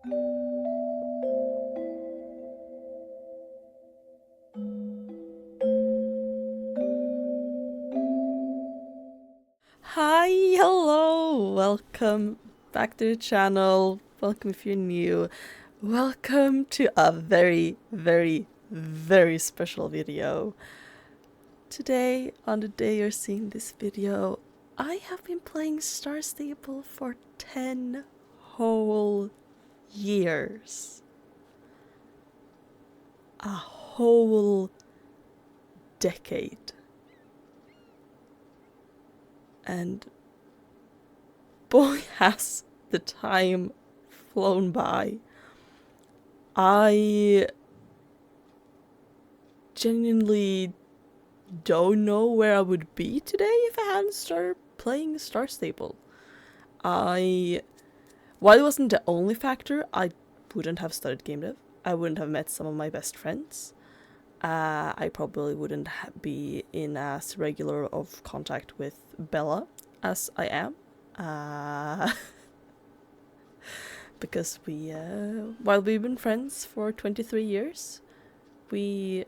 Hi, hello, welcome back to the channel. Welcome if you're new. Welcome to a very, very, very special video. Today, on the day you're seeing this video, I have been playing Starstable for 10 whole years. A whole decade. And boy, has the time flown by. I genuinely don't know where I would be today if I hadn't started playing Starstable. While it wasn't the only factor, I wouldn't have studied game dev. I wouldn't have met some of my best friends. I probably wouldn't be in as regular of contact with Bella as I am. Because while we've been friends for 23 years, we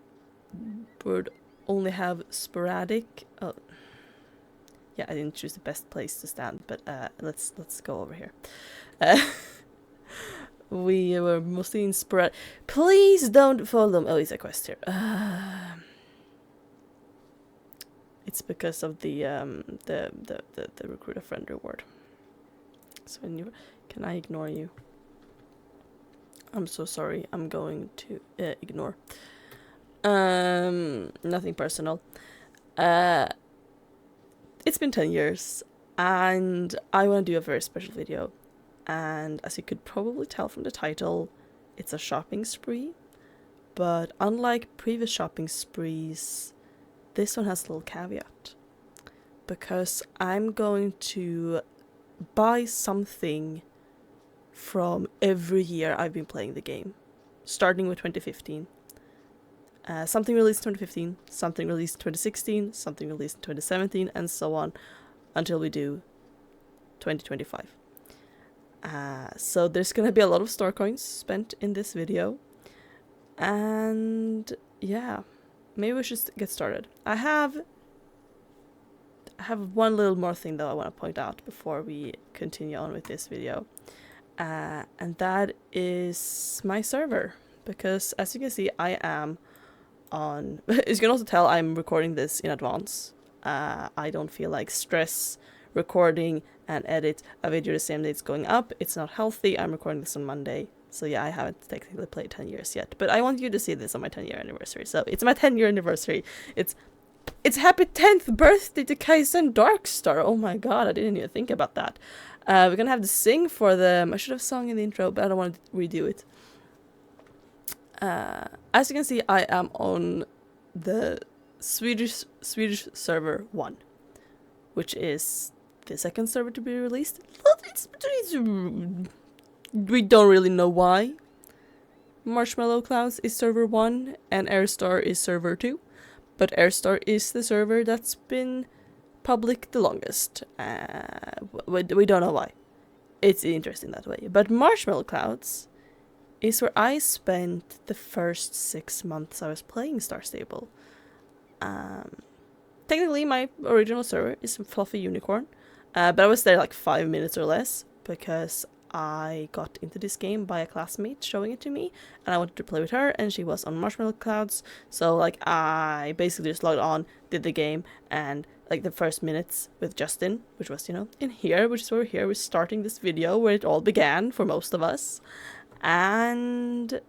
would only have sporadic... yeah, I didn't choose the best place to stand, but let's go over here. We were mostly in sporadic... Please don't follow them. Oh, it's a quest here. It's because of the recruiter friend reward. So when you... Can I ignore you? I'm so sorry. I'm going to ignore. Nothing personal. It's been 10 years, and I want to do a very special video. And as you could probably tell from the title, it's a shopping spree. But unlike previous shopping sprees, this one has a little caveat. Because I'm going to buy something from every year I've been playing the game. Starting with 2015. Something released in 2015, something released in 2016, something released in 2017, and so on until we do 2025. So there's gonna be a lot of store coins spent in this video. And yeah, maybe we should get started. I have one little more thing that I want to point out before we continue on with this video. And that is my server. Because as you can see, I am on... As you can also tell, I'm recording this in advance. I don't feel like stress recording and edit a video the same day it's going up. It's not healthy. I'm recording this on Monday. So yeah, I haven't technically played 10 years yet. But I want you to see this on my 10-year anniversary. So it's my 10-year anniversary. It's happy 10th birthday to Kaisen Darkstar. Oh my god, I didn't even think about that. We're gonna have to sing for them. I should have sung in the intro, but I don't want to redo it. As you can see, I am on the Swedish server 1, which is the second server to be released. We don't really know why. Marshmallow Clouds is server 1 and Airstar is server 2. But Airstar is the server that's been public the longest. We don't know why. It's interesting that way. But Marshmallow Clouds is where I spent the first 6 months I was playing Starstable. Technically, my original server is Fluffy Unicorn. But I was there like 5 minutes or less because I got into this game by a classmate showing it to me, and I wanted to play with her, and she was on Marshmallow Clouds, so like I basically just logged on, did the game, and like the first minutes with Justin, which was, you know, in here, which is where we're starting this video where it all began for most of us, and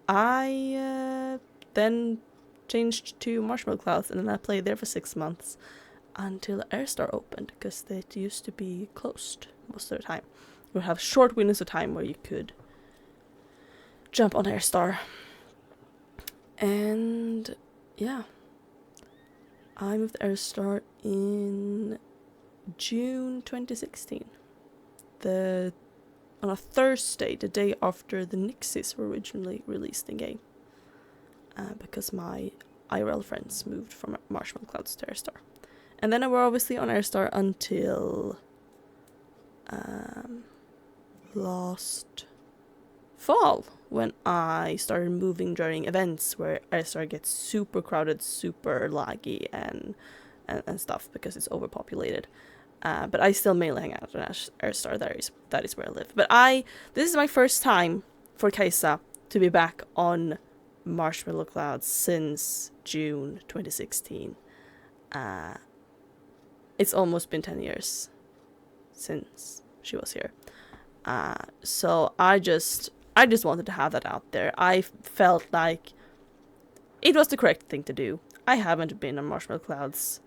I then changed to Marshmallow Clouds, and then I played there for 6 months until Airstar opened, because it used to be closed most of the time. We'll have short windows of time where you could jump on Airstar. And yeah, I moved to Airstar in June 2016. On a Thursday, the day after the Nixies were originally released in game. Because my IRL friends moved from Marshmallow Clouds to Airstar. And then I were obviously on Airstar until last fall, when I started moving during events where I started to get super crowded, super laggy, and stuff because it's overpopulated. But I still mainly hang out on Airstar. That is where I live. But this is my first time for Kaisa to be back on Marshmallow Clouds since June 2016. It's almost been 10 years since she was here. So I just wanted to have that out there. I felt like it was the correct thing to do. I haven't been on Marshmallow Clouds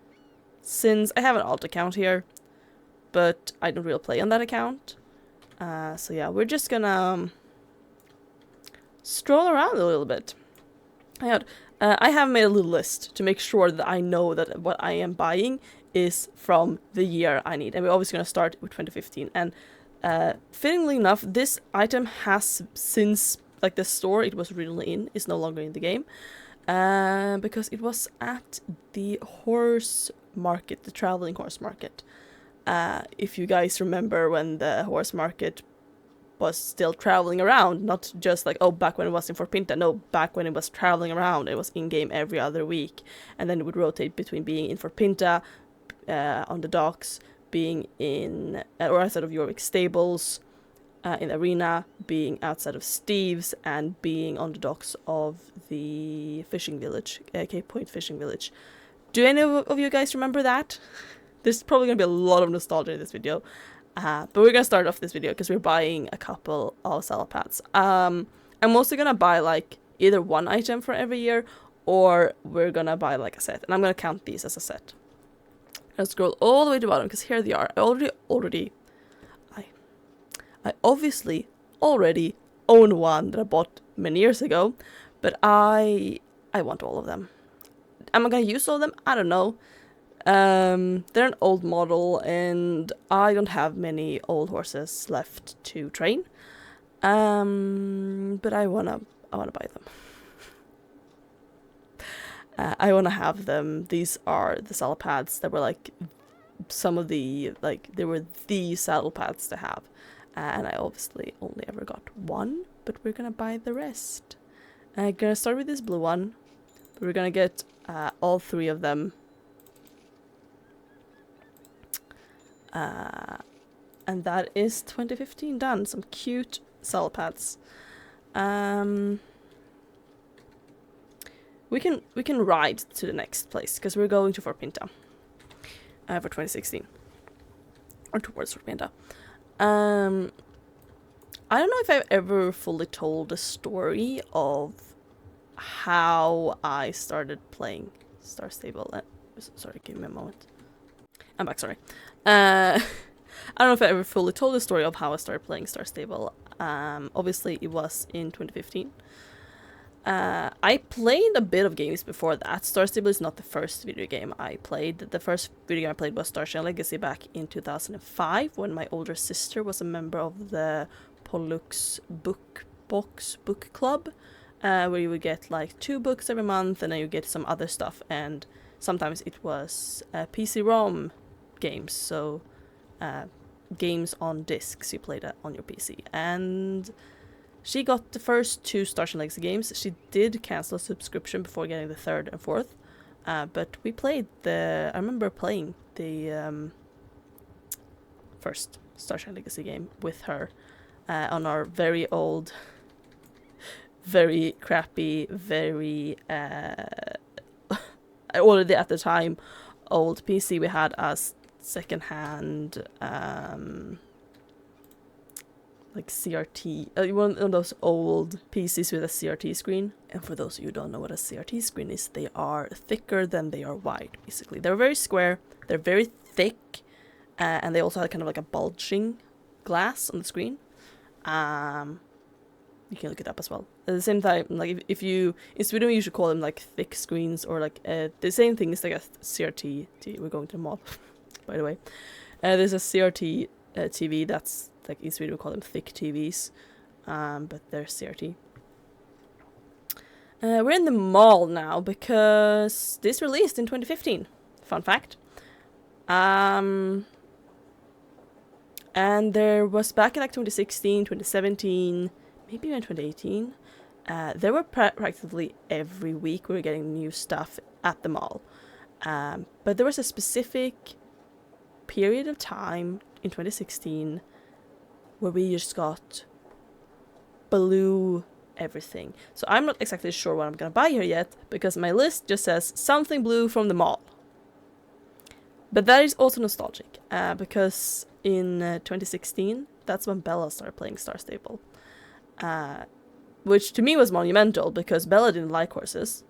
since I have an alt account here, but I don't really play on that account. So yeah, we're just gonna stroll around a little bit. I have made a little list to make sure that I know that what I am buying is from the year I need. And we're obviously going to start with 2015. And fittingly enough, this item has since, like, the store it was originally in is no longer in the game. Because it was at the horse market, the traveling horse market. If you guys remember when the horse market was still traveling around, not just like, oh, back when it was in Fort Pinta. No, back when it was traveling around. It was in-game every other week. And then it would rotate between being in Fort Pinta, on the docks, being in, or outside of Jorvik Stables, in the arena, being outside of Steve's, and being on the docks of the fishing village, Cape Point fishing village. Do any of you guys remember that? There's probably going to be a lot of nostalgia in this video. But we're going to start off this video because we're buying a couple of salad pads. I'm mostly going to buy like either one item for every year, or we're going to buy like a set. And I'm going to count these as a set. Let's scroll all the way to the bottom because here they are. I obviously already own one that I bought many years ago, but I want all of them. Am I going to use all of them? I don't know. They're an old model, and I don't have many old horses left to train. But I wanna buy them. I wanna have them. These are the saddle pads that were like some of the, like, they were the saddle pads to have. And I obviously only ever got one, but we're gonna buy the rest. I'm gonna start with this blue one. We're gonna get all three of them. And that is 2015 done. Some cute saddle pads. We can ride to the next place because we're going to Fort Pinta for 2016, or towards Fort Pinta. I don't know if I've ever fully told the story of how I started playing Starstable. Sorry, give me a moment. I'm back, sorry. I don't know if I ever fully told the story of how I started playing Starstable. Obviously, it was in 2015. I played a bit of games before that. Starstable is not the first video game I played. The first video game I played was Starshine Legacy back in 2005, when my older sister was a member of the Pollux book club, where you would get like 2 books every month, and then you get some other stuff, and sometimes it was PC-ROM games, so games on discs you played on your PC. And she got the first 2 Starshine Legacy games. She did cancel a subscription before getting the 3rd and 4th, but we played I remember playing the first Starshine Legacy game with her on our very old, very crappy, very already at the time old PC. We had a second-hand like CRT, one of those old PCs with a CRT screen. And for those of you who don't know what a CRT screen is, they are thicker than they are wide, basically. They're very square, they're very thick, and they also have kind of like a bulging glass on the screen. You can look it up as well. At the same time, like if you, in Sweden we usually call them like thick screens, or like the same thing is like a CRT. We're going to the mall, by the way. There's a CRT TV that's like, in Sweden we call them thick TVs, but they're CRT. We're in the mall now because this released in 2015. Fun fact. And there was back in like 2016, 2017, maybe in 2018, there were practically every week we were getting new stuff at the mall. But there was a specific period of time in 2016 where we just got blue everything. So I'm not exactly sure what I'm gonna buy here yet, because my list just says something blue from the mall. But that is also nostalgic, because in 2016, that's when Bella started playing Starstable. Which to me was monumental, because Bella didn't like horses.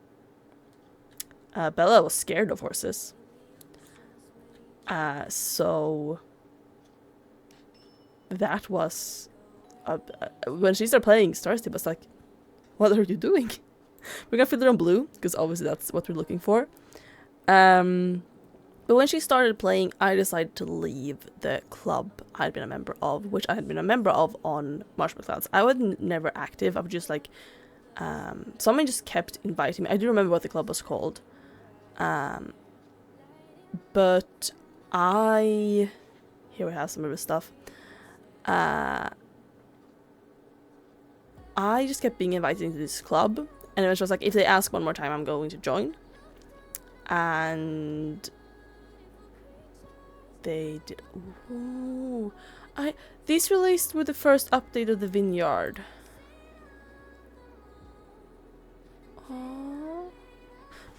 Bella was scared of horses. So that was... when she started playing Starstable, I was like, what are you doing? We're gonna fill it on blue, because obviously that's what we're looking for. But when she started playing, I decided to leave the club I'd been a member of, which I had been a member of on Marshmallow Clouds. I was never active. I was just like, someone just kept inviting me. I do remember what the club was called. But here we have some of the stuff. I just kept being invited into this club, and it was just like, if they ask one more time, I'm going to join. And they did. Ooh, these released with the first update of the Vineyard. Oh,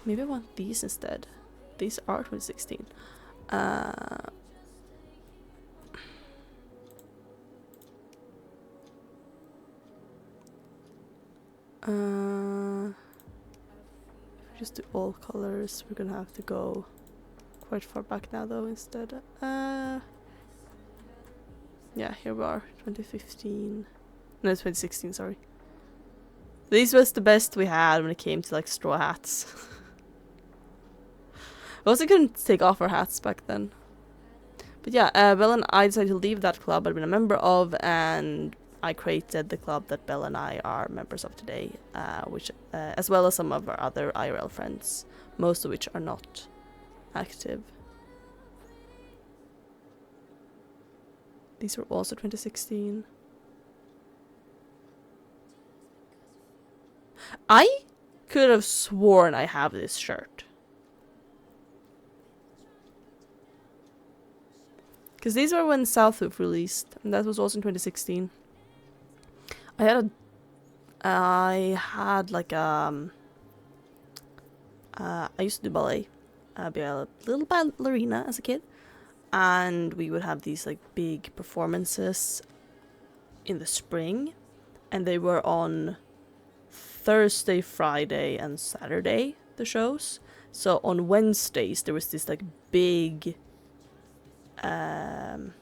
maybe I want these instead. These are 2016. Just do all colors. We're gonna have to go quite far back now though instead. Yeah, here we are, 2015. No, 2016, sorry. This was the best we had when it came to like straw hats. We also couldn't take off our hats back then. But yeah, Bella and I decided to leave that club I'd been a member of, and I created the club that Bella and I are members of today, which as well as some of our other IRL friends, most of which are not active. These were also 2016. I could have sworn I have this shirt. Because these were when Southwoof released, and that was also in 2016. I used to do ballet, be a little ballerina as a kid, and we would have these like big performances in the spring, and they were on Thursday, Friday, and Saturday, the shows. So on Wednesdays there was this like big, how do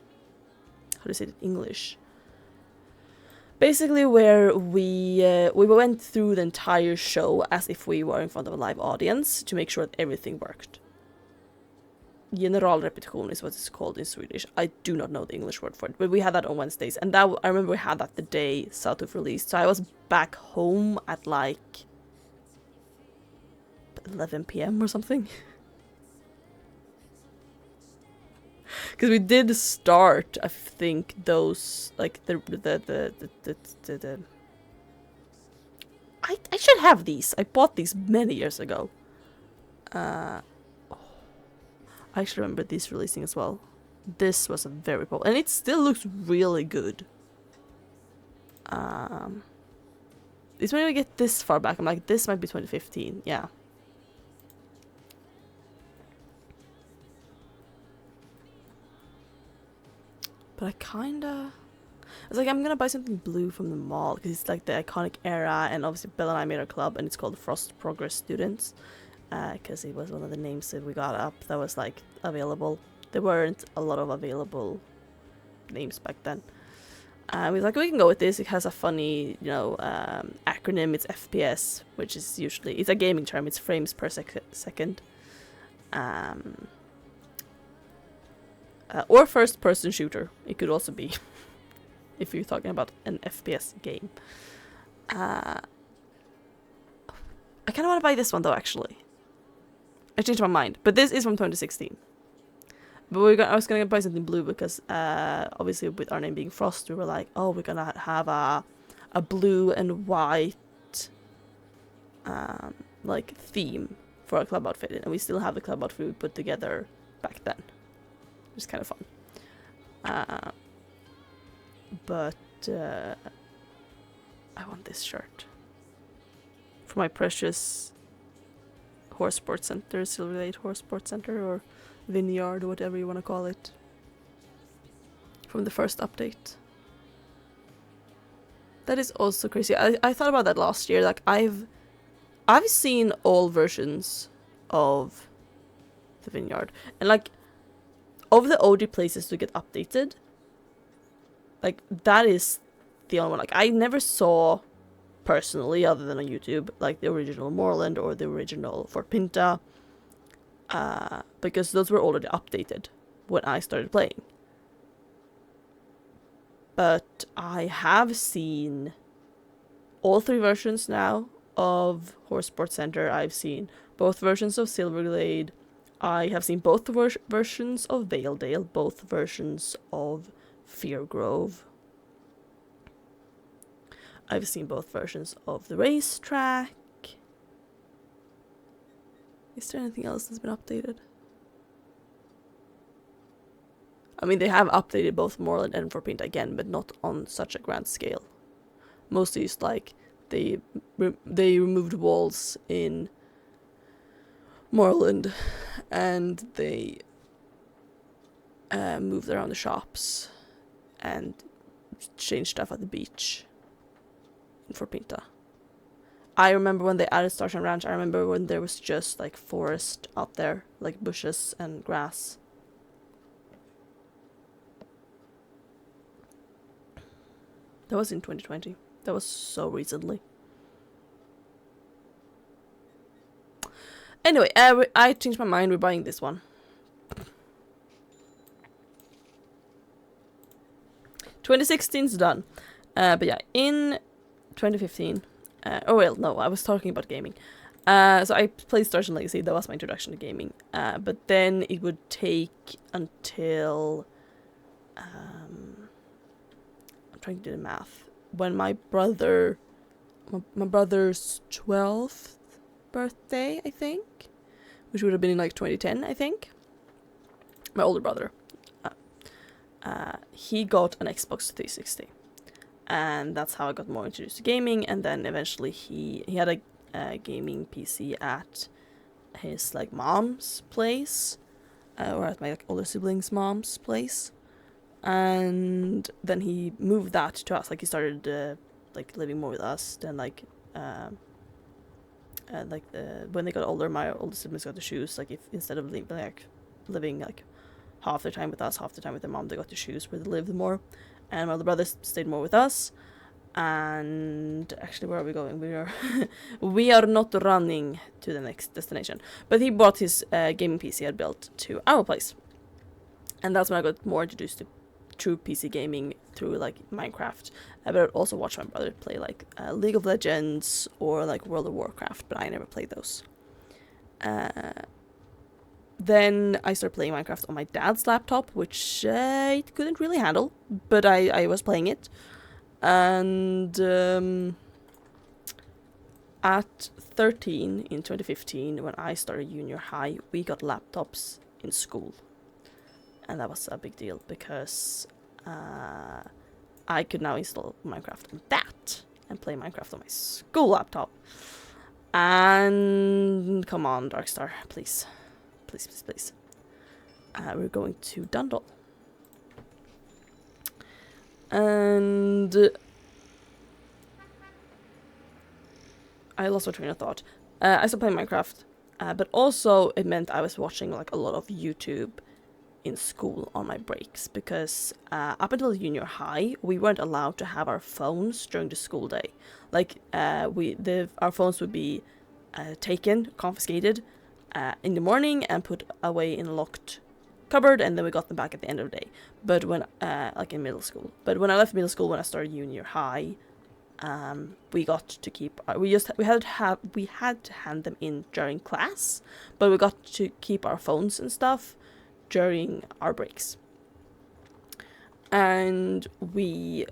you say it in English? Basically where we went through the entire show as if we were in front of a live audience to make sure that everything worked. Generalrepetition is what it's called in Swedish. I do not know the English word for it, but we had that on Wednesdays, and that I remember we had that the day Southwoof released. So I was back home at like 11 p.m. or something. Because we did start, I think, those like the I should have these. I bought these many years ago. I actually remember this releasing as well. This was a very popular, and it still looks really good. It's when we get this far back, I'm like, this might be 2015. Yeah. But I was like, I'm gonna buy something blue from the mall because it's like the iconic era, and obviously Bella and I made our club, and it's called Frost Progress Students, because it was one of the names that we got up that was like available. There weren't a lot of available names back then. We was like, we can go with this. It has a funny, acronym. It's FPS, which is usually, it's a gaming term. It's frames per second. Or first-person shooter. It could also be, if you're talking about an FPS game. I kind of want to buy this one, though, actually. I changed my mind. But this is from 2016. But I was going to buy something blue because, obviously, with our name being Frost, we were like, oh, we're going to have a a blue and white like theme for a club outfit, and we still have the club outfit we put together back then. It was kind of fun. But I want this shirt for my precious horse sports center, Silver Lake Horse Sports Center, or vineyard, or whatever you want to call it, from the first update. That is also crazy. I thought about that last year. Like I've seen all versions of the vineyard, and like of the OG places to get updated, like that is the only one. Like I never saw personally, other than on YouTube, like the original Moorland or the original Fort Pinta, because those were already updated when I started playing. But I have seen all 3 versions now of Horse Sports Center. I've seen both versions of Silverglade. I have seen both versions of Valedale, both versions of Feargrove. I've seen both versions of the racetrack. Is there anything else that's been updated? I mean, they have updated both Moorland and Fort Pinta again, but not on such a grand scale. Mostly it's like they removed walls in Moorland, and they moved around the shops and changed stuff at the beach in Fort Pinta. I remember when they added Starshine Ranch, I remember when there was just like forest out there, like bushes and grass. That was in 2020. That was so recently. Anyway, I changed my mind. We're buying this one. 2016's done. But yeah, in 2015... oh well, no, I was talking about gaming. So I played Stars and Legacy. That was my introduction to gaming. But then it would take until... I'm trying to do the math. When my brother's 12th birthday, I think, which would have been in like 2010, I think. My older brother, he got an Xbox 360, and that's how I got more introduced to gaming. And then eventually he had a gaming PC at his like mom's place, or at my like older sibling's mom's place. And then he moved that to us. Like he started like living more with us. Then like when they got older, my older siblings got to choose. Like if instead of living like half the time with us, half the time with their mom, they got to choose where they lived more. And my older brother stayed more with us. And actually, where are we going? We are not running to the next destination. But he brought his gaming PC he had built to our place, and that's when I got more introduced to true PC gaming through like Minecraft. But I also watched my brother play like League of Legends or like World of Warcraft, but I never played those. Then I started playing Minecraft on my dad's laptop, which I couldn't really handle, but I was playing it. And at 13 in 2015, when I started junior high, we got laptops in school. And that was a big deal because I could now install Minecraft on that and play Minecraft on my school laptop. And come on, Darkstar, please. Please, please, please. We're going to Dundal. And I lost my train of thought. I started playing Minecraft, but also it meant I was watching like a lot of YouTube in school on my breaks, because up until junior high we weren't allowed to have our phones during the school day. Like our phones would be taken, confiscated in the morning and put away in a locked cupboard, and then we got them back at the end of the day. But when like in middle school, but when I left middle school, when I started junior high, we got to keep we had to hand them in during class, but we got to keep our phones and stuff during our breaks. And we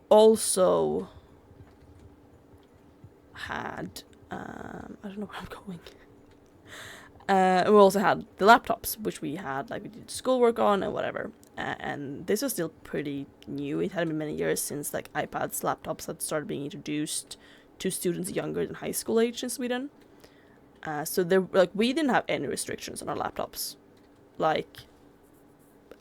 also had, I don't know where I'm going. We also had the laptops, which we had, like, we did schoolwork on and whatever. And this was still pretty new. It hadn't been many years since, like, iPads, laptops had started being introduced to students younger than high school age in Sweden. So there, like, we didn't have any restrictions on our laptops, like,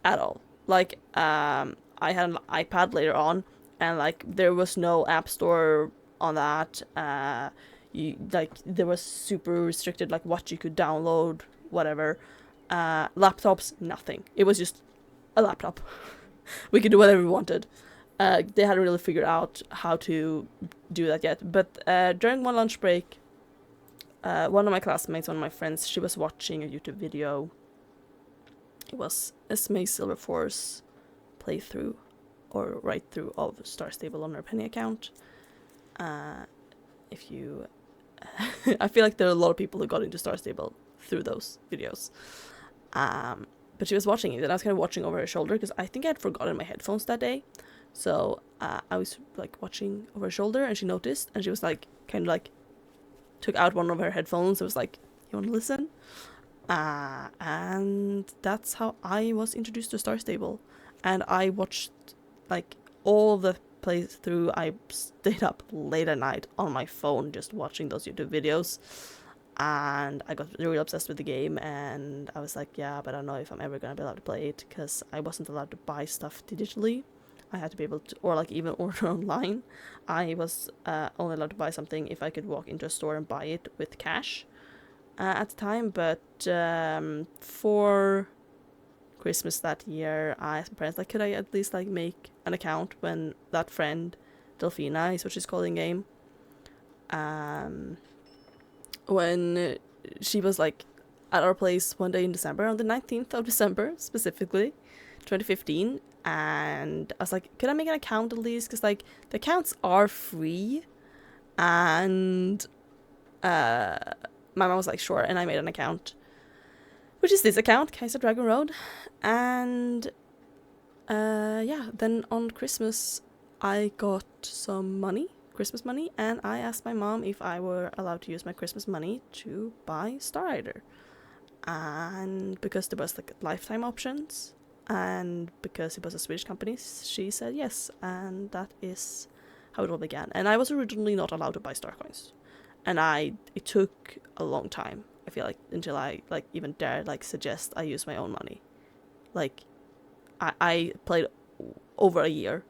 at all. Like, I had an iPad later on, and, like, there was no app store on that. There was super restricted, like, what you could download, whatever. Laptops, nothing. It was just a laptop. We could do whatever we wanted. They hadn't really figured out how to do that yet. But during one lunch break, one of my classmates, one of my friends, she was watching a YouTube video. It was SMA Silver Force playthrough or write through of Startsable on her Penny account. If you I feel like there are a lot of people who got into Starstable through those videos. But she was watching it, and I was kind of watching over her shoulder because I think I had forgotten my headphones that day. So I was like watching over her shoulder, and she noticed, and she was like, kind of like, took out one of her headphones. And was like, "You want to listen?" And that's how I was introduced to Starstable, and I watched like all of the playthrough. I stayed up late at night on my phone just watching those YouTube videos, and I got really obsessed with the game, and I was like, yeah, but I don't know if I'm ever gonna be allowed to play it, because I wasn't allowed to buy stuff digitally. I had to be able to, or like even order online. I was only allowed to buy something if I could walk into a store and buy it with cash at the time. But for Christmas that year, I asked my parents, like, could I at least like make an account when that friend, Delphina is what she's called in game, when she was like at our place one day in December, on the 19th of December specifically, 2015, and I was like, could I make an account at least, because like the accounts are free, and my mom was like, sure, and I made an account, which is this account, Kaiser Dragon Road. And yeah, then on Christmas I got some money, Christmas money, and I asked my mom if I were allowed to use my Christmas money to buy Star Rider. And because there was like lifetime options, and because it was a Swedish company, she said yes, and that is how it all began. And I was originally not allowed to buy Star Coins, and it took a long time, I feel like, until I like even dared like suggest I use my own money. Like I played over a year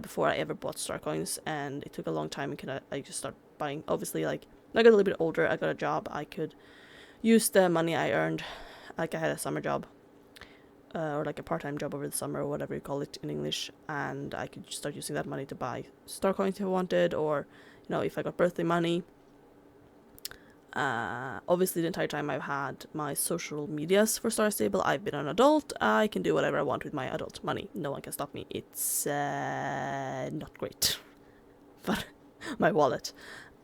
before I ever bought Star Coins, and it took a long time until I just started buying. Obviously, like, when I got a little bit older, I got a job, I could use the money I earned, like I had a summer job, or like a part-time job over the summer, or whatever you call it in English, and I could start using that money to buy Star Coins if I wanted, or, you know, if I got birthday money. Obviously the entire time I've had my social medias for Starstable, I've been an adult. I can do whatever I want with my adult money. No one can stop me. It's not great. But my wallet.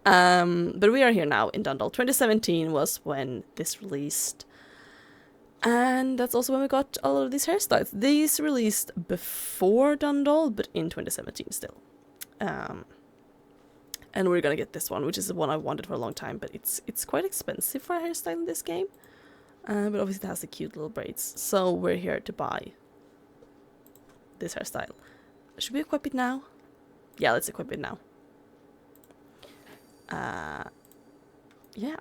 But we are here now in Dundal. 2017 was when this released. And that's also when we got a lot of these hairstyles. These released before Dundal, but in 2017 still. And we're gonna get this one, which is the one I wanted for a long time, but it's quite expensive for a hairstyle in this game. But obviously it has the cute little braids. So we're here to buy this hairstyle. Should we equip it now? Yeah, let's equip it now. Yeah.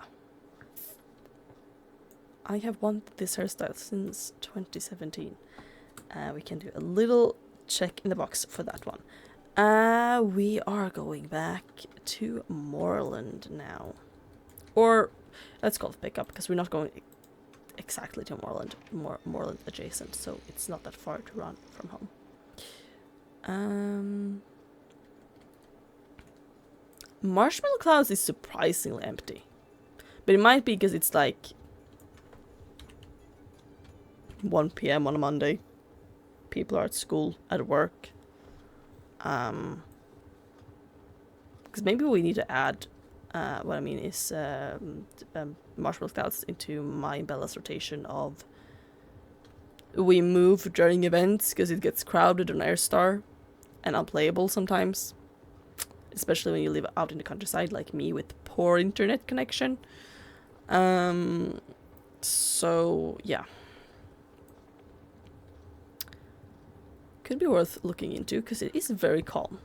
I have wanted this hairstyle since 2017. We can do a little check in the box for that one. We are going back to Moorland now. Or, let's call it pickup, because we're not going exactly to Moorland. Moorland adjacent, so it's not that far to run from home. Marshmallow Clouds is surprisingly empty. But it might be because it's like 1 PM on a Monday. People are at school, at work. Because maybe we need to add, what I mean is Marshmallow Clouds into my Bella's rotation of we move during events because it gets crowded on Airstar. and unplayable sometimes, especially when you live out in the countryside like me with poor internet connection. So yeah, could be worth looking into because it is very calm.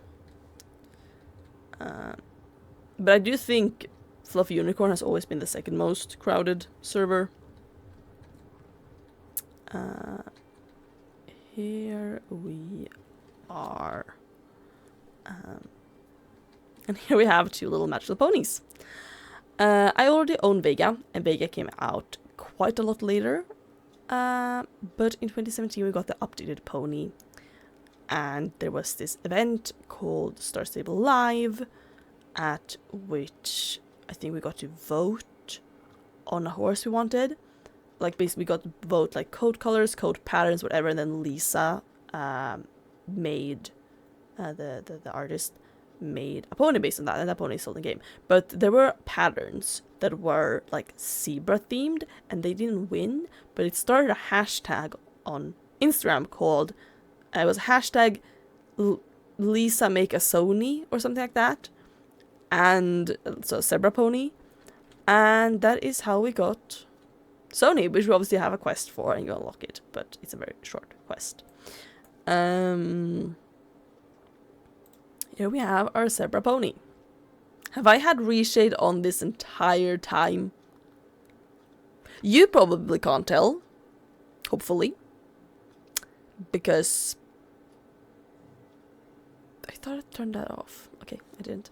But I do think Fluffy Unicorn has always been the second most crowded server. Here we are. And here we have two little magical ponies. I already own Vega, and Vega came out quite a lot later. But in 2017 we got the updated pony. And there was this event called Startsable Live, at which I think we got to vote on a horse we wanted. Like, basically we got to vote like coat colors, coat patterns, whatever, and then Lisa made the artist made a pony based on that, and that pony is sold in game. But there were patterns that were like zebra themed, and they didn't win, but it started a hashtag on Instagram called it was hashtag Lisa make a Sony or something like that, and so zebra pony, and that is how we got Sony, which we obviously have a quest for, and you unlock it, but it's a very short quest. Here we have our zebra pony. Have I had reshade on this entire time? You probably can't tell, hopefully, because I thought it turned that off. Okay, I didn't.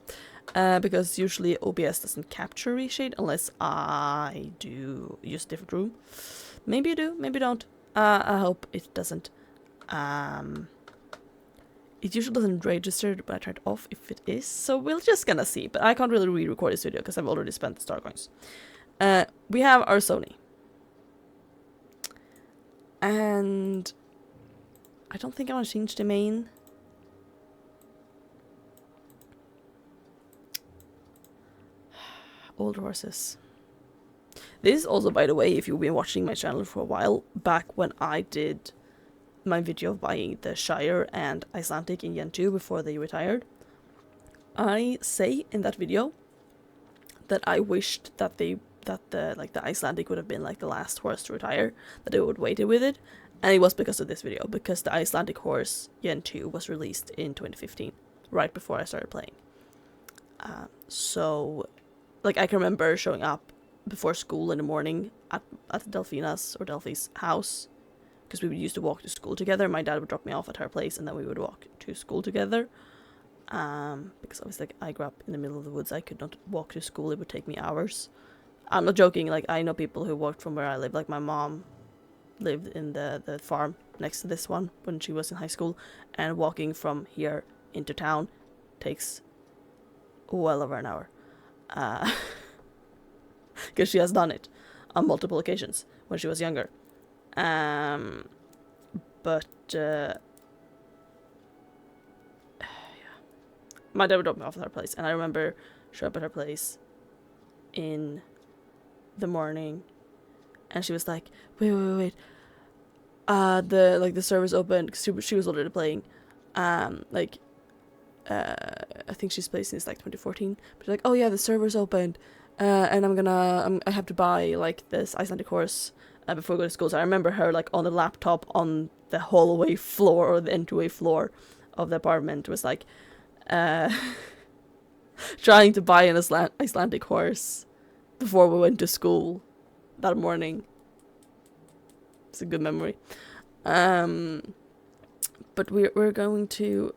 Because usually OBS doesn't capture reshade unless I do use a different room. Maybe you do, maybe you don't. I hope it doesn't. It usually doesn't register, but I turned it off if it is, so we're just gonna see. But I can't really re-record this video because I've already spent the star coins. We have our Sony. And I don't think I want to change the main. Old horses. This is also, by the way, if you've been watching my channel for a while, back when I did my video of buying the Shire and Icelandic in Gen 2 before they retired. I say in that video that I wished that the Icelandic would have been like the last horse to retire, that they would wait with it, and it was because of this video, because the Icelandic horse Gen 2 was released in 2015, right before I started playing. So like I can remember showing up before school in the morning at Delfina's or Delphi's house, because we would used to walk to school together. My dad would drop me off at her place, and then we would walk to school together. Because obviously, like, I grew up in the middle of the woods. I could not walk to school. It would take me hours. I'm not joking. Like, I know people who walked from where I live. Like, my mom lived in the farm next to this one when she was in high school, and walking from here into town takes well over an hour. Because she has done it on multiple occasions when she was younger. But yeah. My dad would drop me off at her place, and I remember showing up at her place in the morning, and she was like, wait, the server's open, because she was already playing, I think she's played since like 2014, but she's like, oh yeah, the server's opened, and I have to buy like this Icelandic horse before I go to school. So I remember her like on the laptop on the hallway floor or the entryway floor of the apartment, was like trying to buy an Icelandic horse before we went to school that morning. It's a good memory. But we're going to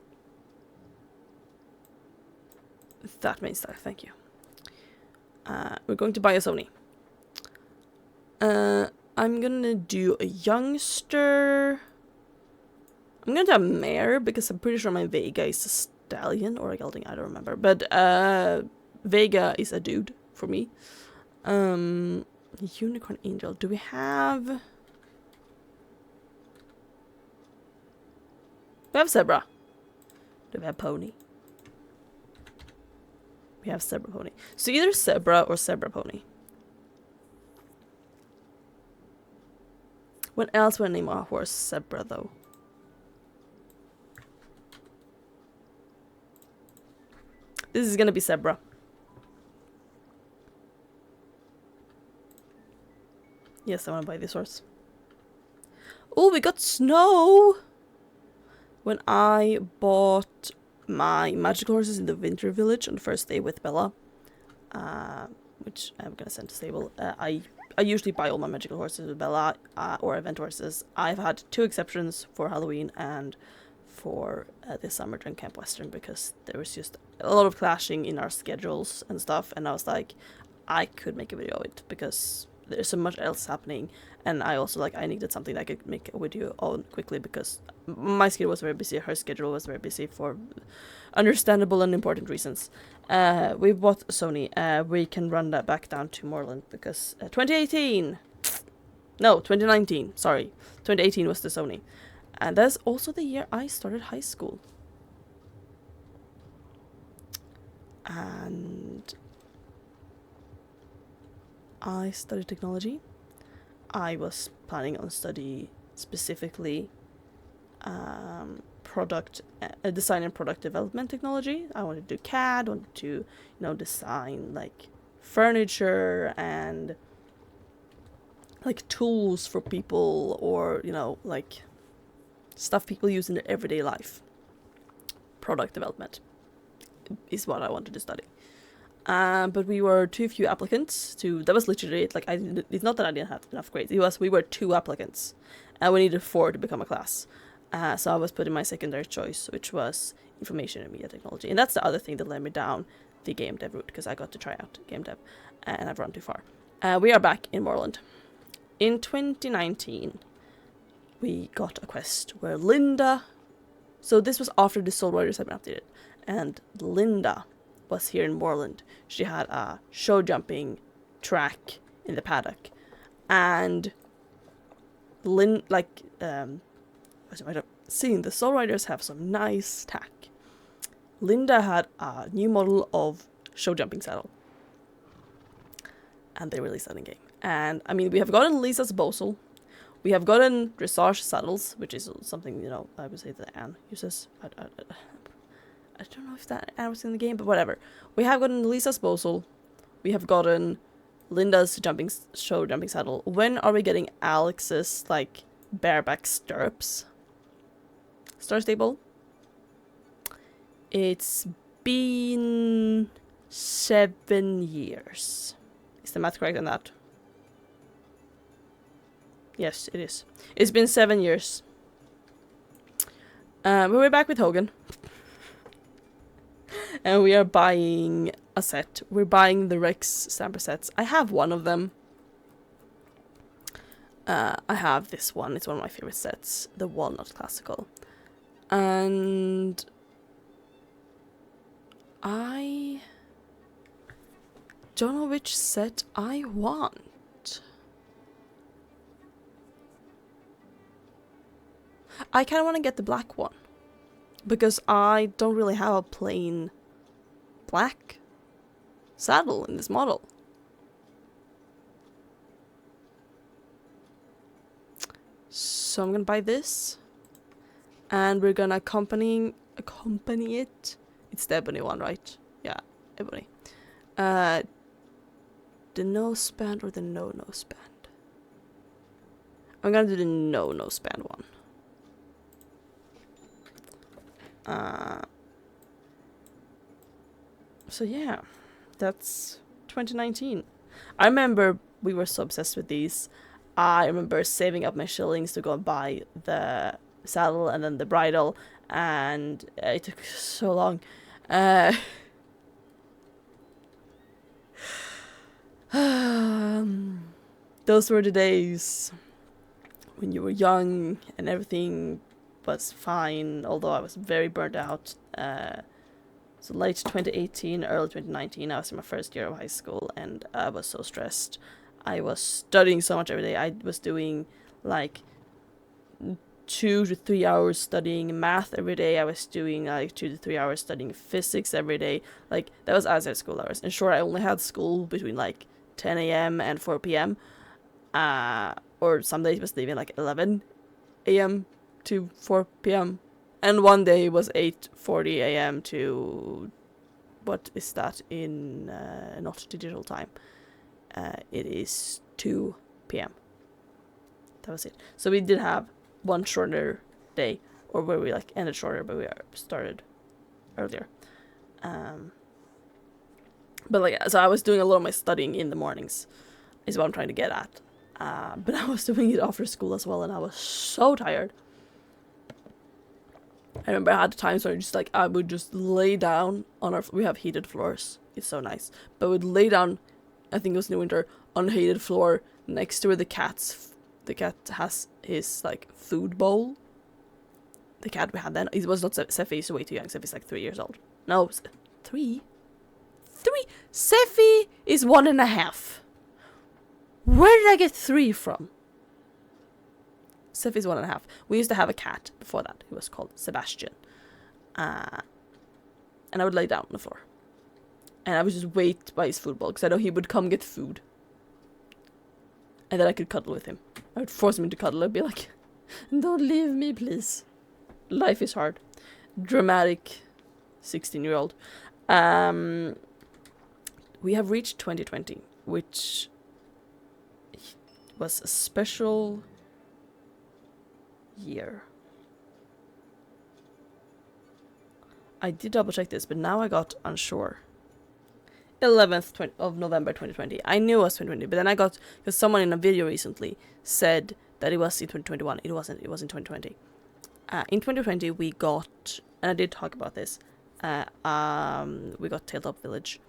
that main stuff. Thank you. We're going to buy a Sony. I'm gonna do a youngster. I'm gonna do a mare because I'm pretty sure my Vega is a stallion or a gelding. I don't remember, but Vega is a dude for me. Unicorn angel. Do we have? We have zebra. Do we have pony? We have zebra pony. So either zebra or zebra pony. What else would I name a horse zebra though? This is gonna be Zebra. Yes, I want to buy this horse. Oh, we got snow! When I bought my magical horses in the winter village on the first day with Bella, which I'm gonna send to stable, I usually buy all my magical horses with Bella, or event horses. I've had 2 exceptions for Halloween and for this summer during Camp Western, because there was just a lot of clashing in our schedules and stuff, and I was like, I could make a video of it because there's so much else happening, and I also I needed something that I could make a video on quickly because my schedule was very busy, her schedule was very busy for understandable and important reasons. We bought Sony. We can run that back down to Moreland because 2018, no, 2019, sorry, 2018 was the Sony, and that's also the year I started high school. And I studied technology. I was planning on study specifically product design and product development technology. I wanted to do CAD, wanted to design furniture and tools for people, or stuff people use in their everyday life. Product development is what I wanted to study. But we were too few applicants that was literally it. It's not that I didn't have enough grades. We were 2 applicants, and we needed 4 to become a class. So I was put in my secondary choice, which was information and media technology. And that's the other thing that led me down the game dev route, because I got to try out game dev, and I've run too far. We are back in Moreland. In 2019, we got a quest where Linda... So this was after the Soul Riders had been updated, and Linda was here in Moreland. She had a show jumping track in the paddock, and seeing the Soul Riders have some nice tack. Linda had a new model of show jumping saddle, and they released that in game. And I mean, we have gotten Lisa's Bosel, we have gotten dressage saddles, which is something I would say that Anne uses. I don't know if that was in the game, but whatever. We have gotten Lisa's Bosel. We have gotten Linda's show jumping saddle. When are we getting Alex's bareback stirrups? Startsable. It's been 7 years. Is the math correct on that? Yes, it is. It's been 7 years. But we're back with Hogan. And we are buying a set. We're buying the Rex Stamper sets. I have one of them. I have this one. It's one of my favorite sets. The Walnut Classical. And I don't know which set I want. I kind of want to get the black one, because I don't really have a plain black saddle in this model. So I'm gonna buy this, and we're gonna accompany it. It's the ebony one, right? Yeah, ebony. The nose band or the no nose band? I'm gonna do the no nose band one. So yeah, that's 2019. I remember we were so obsessed with these. I remember saving up my shillings to go and buy the saddle and then the bridle, and it took so long. Those were the days when you were young and everything was fine, although I was very burnt out. So late 2018, early 2019, I was in my first year of high school, and I was so stressed. I was studying so much every day. I was doing 2 to 3 hours studying math every day. I was doing 2 to 3 hours studying physics every day. That was outside school hours. And sure, I only had school between 10 a.m. and 4 p.m. Or some days was leaving 11 a.m. to 4 p.m. And one day was 8:40 a.m. to what is that in not digital time? It is 2 p.m. That was it. So we did have one shorter day, or where we like ended shorter, but we started earlier. But like, so I was doing a lot of my studying in the mornings, is what I'm trying to get at. But I was doing it after school as well, and I was so tired. I remember I had times where I would just lay down on we have heated floors. It's so nice. But I would lay down, I think it was in the winter, on a heated floor next to where the cat has his like food bowl. The cat we had then, it was not Seffi, he's way too young. Seffi's like 3 years old. No, 3? Seffi is 1.5. Where did I get 3 from? Seffi's 1.5. We used to have a cat before that. He was called Sebastian. And I would lay down on the floor. And I would just wait by his food bowl, because I know he would come get food. And then I could cuddle with him. I would force him to cuddle. I'd be like, don't leave me, please. Life is hard. Dramatic 16-year-old. We have reached 2020, which was a special year. I did double check this, but now I got unsure. 11th of November 2020. I knew it was 2020, but then I got, because someone in a video recently said that it was in 2021. It wasn't. It was in 2020. In 2020 we got, and I did talk about this, we got Tabletop Village,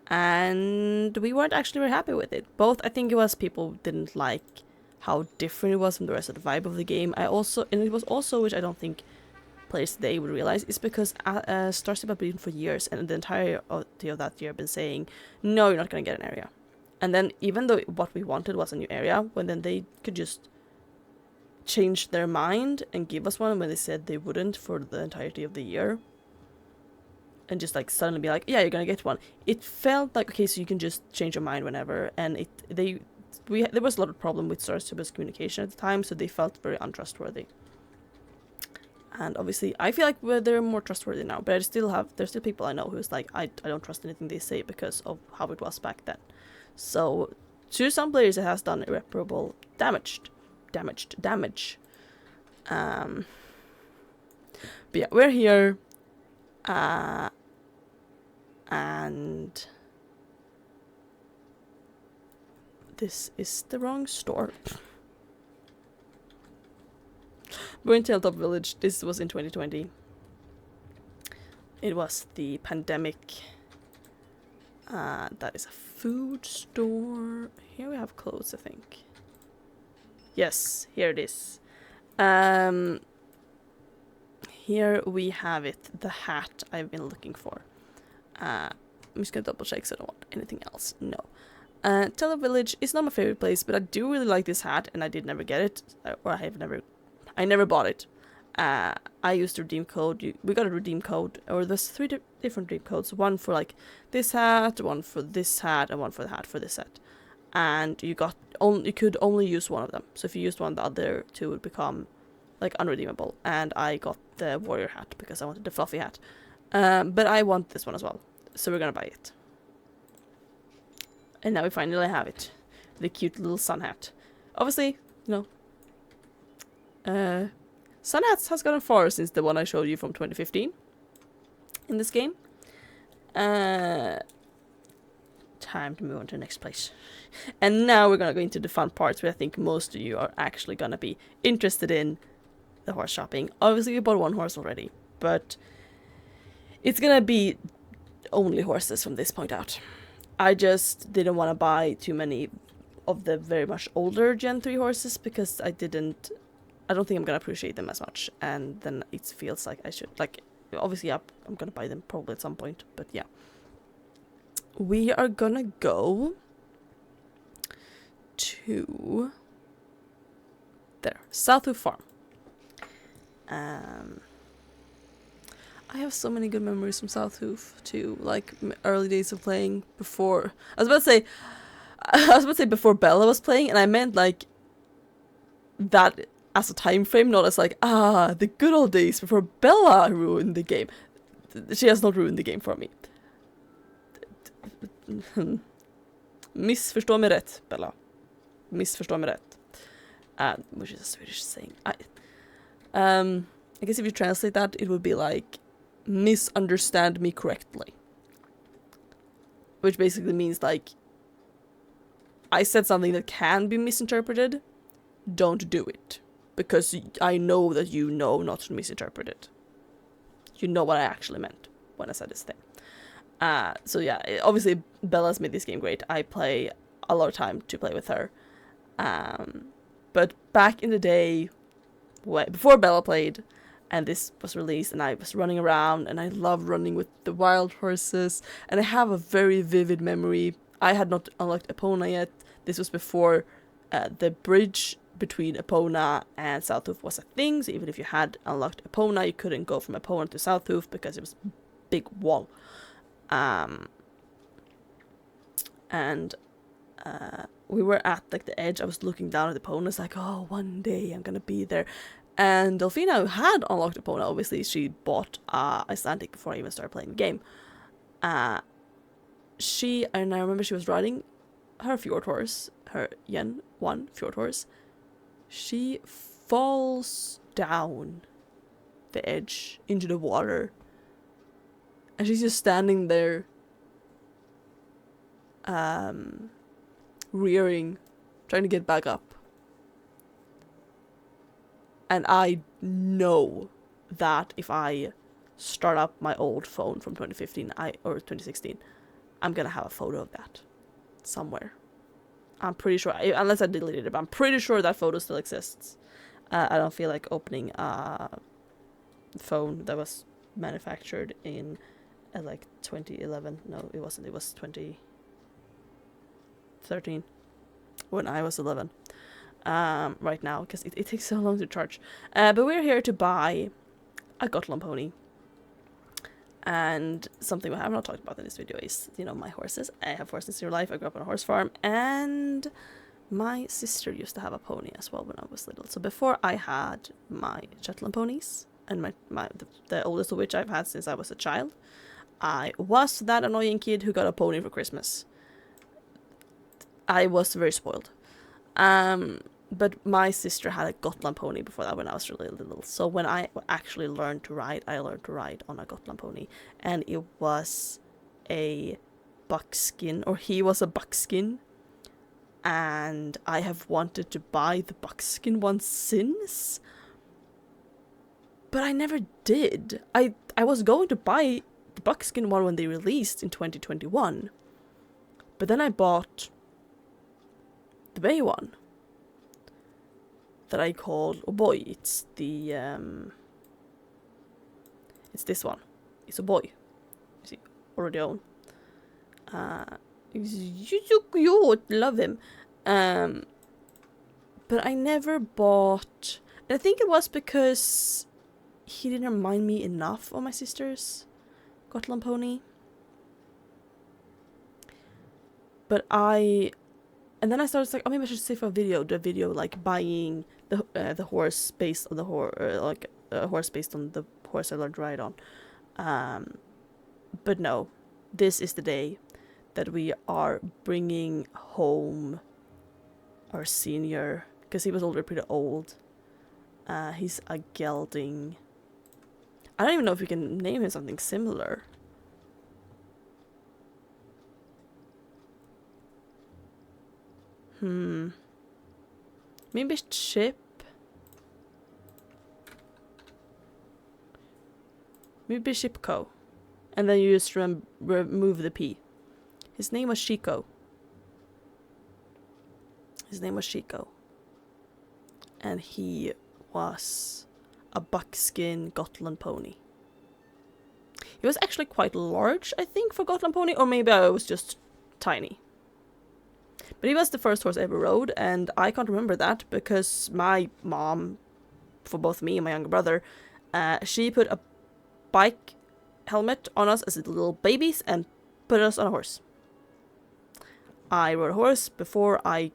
and we weren't actually very happy with it. Both, I think it was people didn't like how different it was from the rest of the vibe of the game. And it was also, which I don't think players today would realize, is because Starstable have been for years, and the entirety of that year been saying, no, you're not going to get an area. And then even though what we wanted was a new area, when then they could just change their mind and give us one when they said they wouldn't for the entirety of the year, and just like suddenly be like, yeah, you're gonna get one. It felt like, okay, so you can just change your mind whenever, and there was a lot of problem with Starstable's communication at the time, so they felt very untrustworthy. And obviously I feel like they're more trustworthy now, but there's still people I know who's like, I don't trust anything they say because of how it was back then. So to some players it has done irreparable damage. But yeah, we're here, and this is the wrong store. We're in Tabletop Village. This was in 2020. It was the pandemic. That is a food store. Here we have clothes, I think. Yes, here it is. Here we have it, the hat I've been looking for. I'm just gonna double check so I don't want anything else. No. Tabletop Village is not my favorite place, but I do really like this hat, and I did never get it, or I never bought it. I used the redeem code. We got a redeem code, or there's 3 different redeem codes. One for like this hat, one for this hat, and one for the hat for this set. And you could only use one of them. So if you used one, the other 2 would become like unredeemable. And I got the warrior hat because I wanted the fluffy hat. But I want this one as well, so we're gonna buy it. And now we finally have it, the cute little sun hat. Obviously, sun hats has gotten far since the one I showed you from 2015 in this game. Time to move on to the next place. And now we're gonna go into the fun parts where I think most of you are actually gonna be interested in the horse shopping. Obviously we bought one horse already, but it's gonna be only horses from this point out. I just didn't want to buy too many of the very much older Gen 3 horses because I don't think I'm gonna appreciate them as much, and then it feels like I should, like, obviously I'm gonna buy them probably at some point, but yeah. We are gonna go to there, Southwood Farm. I have so many good memories from Southhoof too, like early days of playing before. I was about to say before Bella was playing, and I meant like that as a time frame, not as like the good old days before Bella ruined the game. She has not ruined the game for me. Missförstå mig rätt, Bella. Missförstå mig rätt. Which is a Swedish saying. I guess if you translate that, it would be like, misunderstand me correctly. Which basically means like, I said something that can be misinterpreted, don't do it. Because I know that you know not to misinterpret it. You know what I actually meant when I said this thing. So yeah, obviously Bella's made this game great. I play a lot of time to play with her. But back in the day, before Bella played, and this was released, and I was running around, and I loved running with the wild horses, and I have a very vivid memory. I had not unlocked Epona yet. This was before the bridge between Epona and Southhoof was a thing, so even if you had unlocked Epona, you couldn't go from Epona to Southhoof because it was a big wall. We were at like the edge. I was looking down at Epona, it's like, oh, one day I'm gonna be there. And Delphina, who had unlocked Epona, obviously she bought Icelandic before I even started playing the game. I remember she was riding her fjord horse, her Yen 1 fjord horse. She falls down the edge into the water. And she's just standing there, rearing, trying to get back up. And I know that if I start up my old phone from 2015 or 2016, I'm gonna have a photo of that somewhere. I'm pretty sure, unless I deleted it, but I'm pretty sure that photo still exists. I don't feel like opening a phone that was manufactured in like 2011. No, it wasn't. It was 2013 when I was 11. Right now, because it takes so long to charge. But we're here to buy a Gotland pony. And something I have not talked about in this video is, my horses. I have horses in real life. I grew up on a horse farm, and my sister used to have a pony as well when I was little. So before I had my Shetland ponies, and the oldest of which I've had since I was a child, I was that annoying kid who got a pony for Christmas. I was very spoiled. But my sister had a Gotland pony before that when I was really little. So when I actually learned to ride, I learned to ride on a Gotland pony. And it was a buckskin, or he was a buckskin. And I have wanted to buy the buckskin one since. But I never did. I was going to buy the buckskin one when they released in 2021. But then I bought the bay one. That I called, oh boy, it's the, it's this one. It's a boy. You see, already own. He's so cute, love him. But I never bought, and I think it was because he didn't remind me enough of my sister's Gotland pony. And then I started like, oh, maybe I should save a video. The video like buying the horse based on the horse based on the horse I learned to ride on. But no, this is the day that we are bringing home our senior, because he was already pretty old. He's a gelding. I don't even know if we can name him something similar. Maybe Chip. Maybe Shipko. And then you just remove the P. His name was Chico. And he was a buckskin Gotland pony. He was actually quite large, I think, for Gotland pony. Or maybe I was just tiny. But he was the first horse I ever rode, and I can't remember that because my mom, for both me and my younger brother, she put a bike helmet on us as little babies and put us on a horse. I rode a horse before I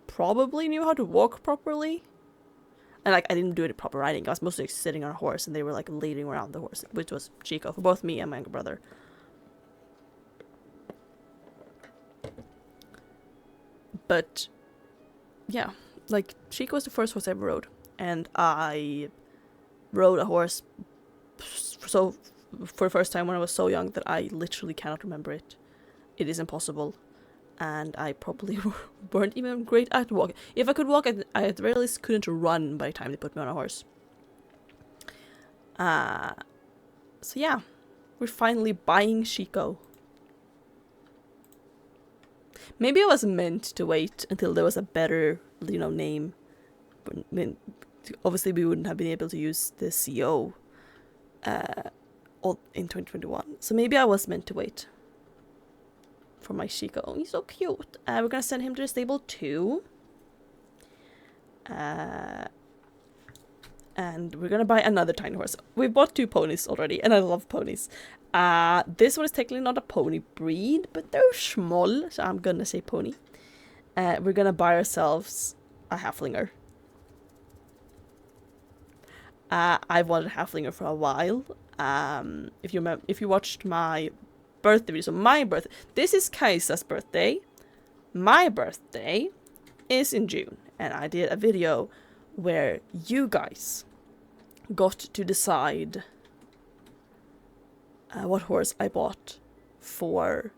probably knew how to walk properly. And I didn't do any proper riding. I was mostly sitting on a horse, and they were leading around the horse, which was Chico for both me and my younger brother. But yeah, like Chico was the first horse I ever rode, and I rode a horse so for the first time when I was so young that I literally cannot remember it. It is impossible, and I probably weren't even great at walking. If I could walk, I at the very least couldn't run by the time they put me on a horse. So yeah, we're finally buying Chico. Maybe I was meant to wait until there was a better, name. I mean, obviously we wouldn't have been able to use the SSO in 2021. So maybe I was meant to wait for my Chico. Oh, he's so cute. We're gonna send him to the stable too. And we're gonna buy another tiny horse. We bought 2 ponies already, and I love ponies. This one is technically not a pony breed, but they're small, so I'm gonna say pony. We're gonna buy ourselves a halflinger. I've wanted a halflinger for a while. If you watched my birthday video, so my birthday, this is Kaisa's birthday. My birthday is in June, and I did a video where you guys got to decide what horse I bought for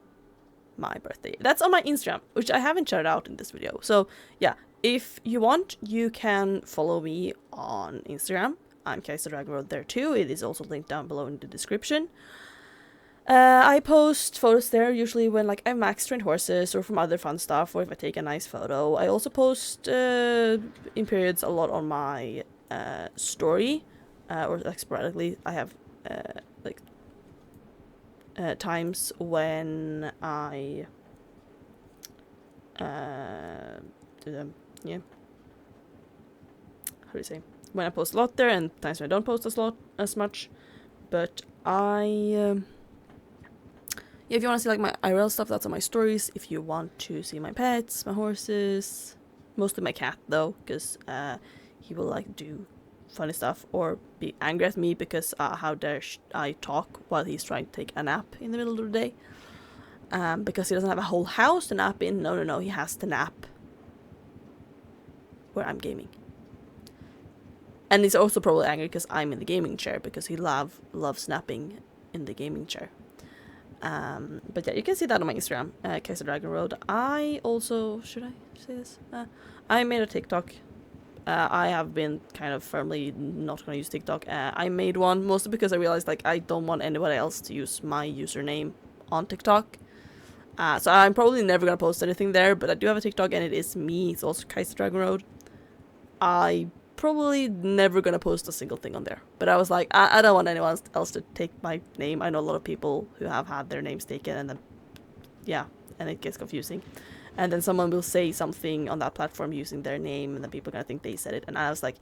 my birthday. That's on my Instagram, which I haven't shouted out in this video. So yeah, if you want, you can follow me on Instagram. I'm Kaisa Dragon Road there too. It is also linked down below in the description. I post photos there usually when like I max trained horses or from other fun stuff, or if I take a nice photo. I also post in periods a lot on my story, or like sporadically. I have times when I do them, yeah. How do you say? When I post a lot there, and times when I don't post as much. But if you want to see like my IRL stuff, that's on my stories. If you want to see my pets, my horses, mostly my cat though, because he will like do funny stuff or be angry at me because how dare I talk while he's trying to take a nap in the middle of the day. Because he doesn't have a whole house to nap in. No, he has to nap where I'm gaming. And he's also probably angry because I'm in the gaming chair, because he loves napping in the gaming chair. But yeah, you can see that on my Instagram, Kaisa Dragon Road. I also, should I say this? I made a TikTok. I have been kind of firmly not going to use TikTok. I made one mostly because I realized like I don't want anybody else to use my username on TikTok. So I'm probably never going to post anything there, but I do have a TikTok and it is me. It's also Kaisa Dragon Road. I probably never gonna post a single thing on there, but I was like, I don't want anyone else to take my name. I know a lot of people who have had their names taken, and then and it gets confusing, and then someone will say something on that platform using their name, and then people are gonna think they said it. And I was like,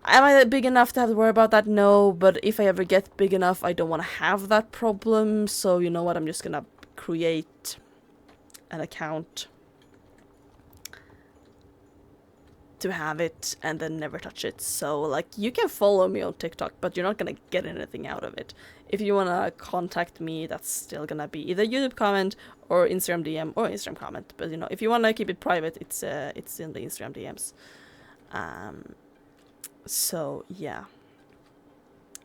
am I big enough to have to worry about that? No, but if I ever get big enough, I don't want to have that problem. So you know what, I'm just gonna create an account to have it and then never touch it. So like, you can follow me on TikTok, but you're not gonna get anything out of it. If you wanna contact me, that's still gonna be either YouTube comment or Instagram DM or Instagram comment. But if you wanna keep it private, it's in the Instagram DMs. So yeah,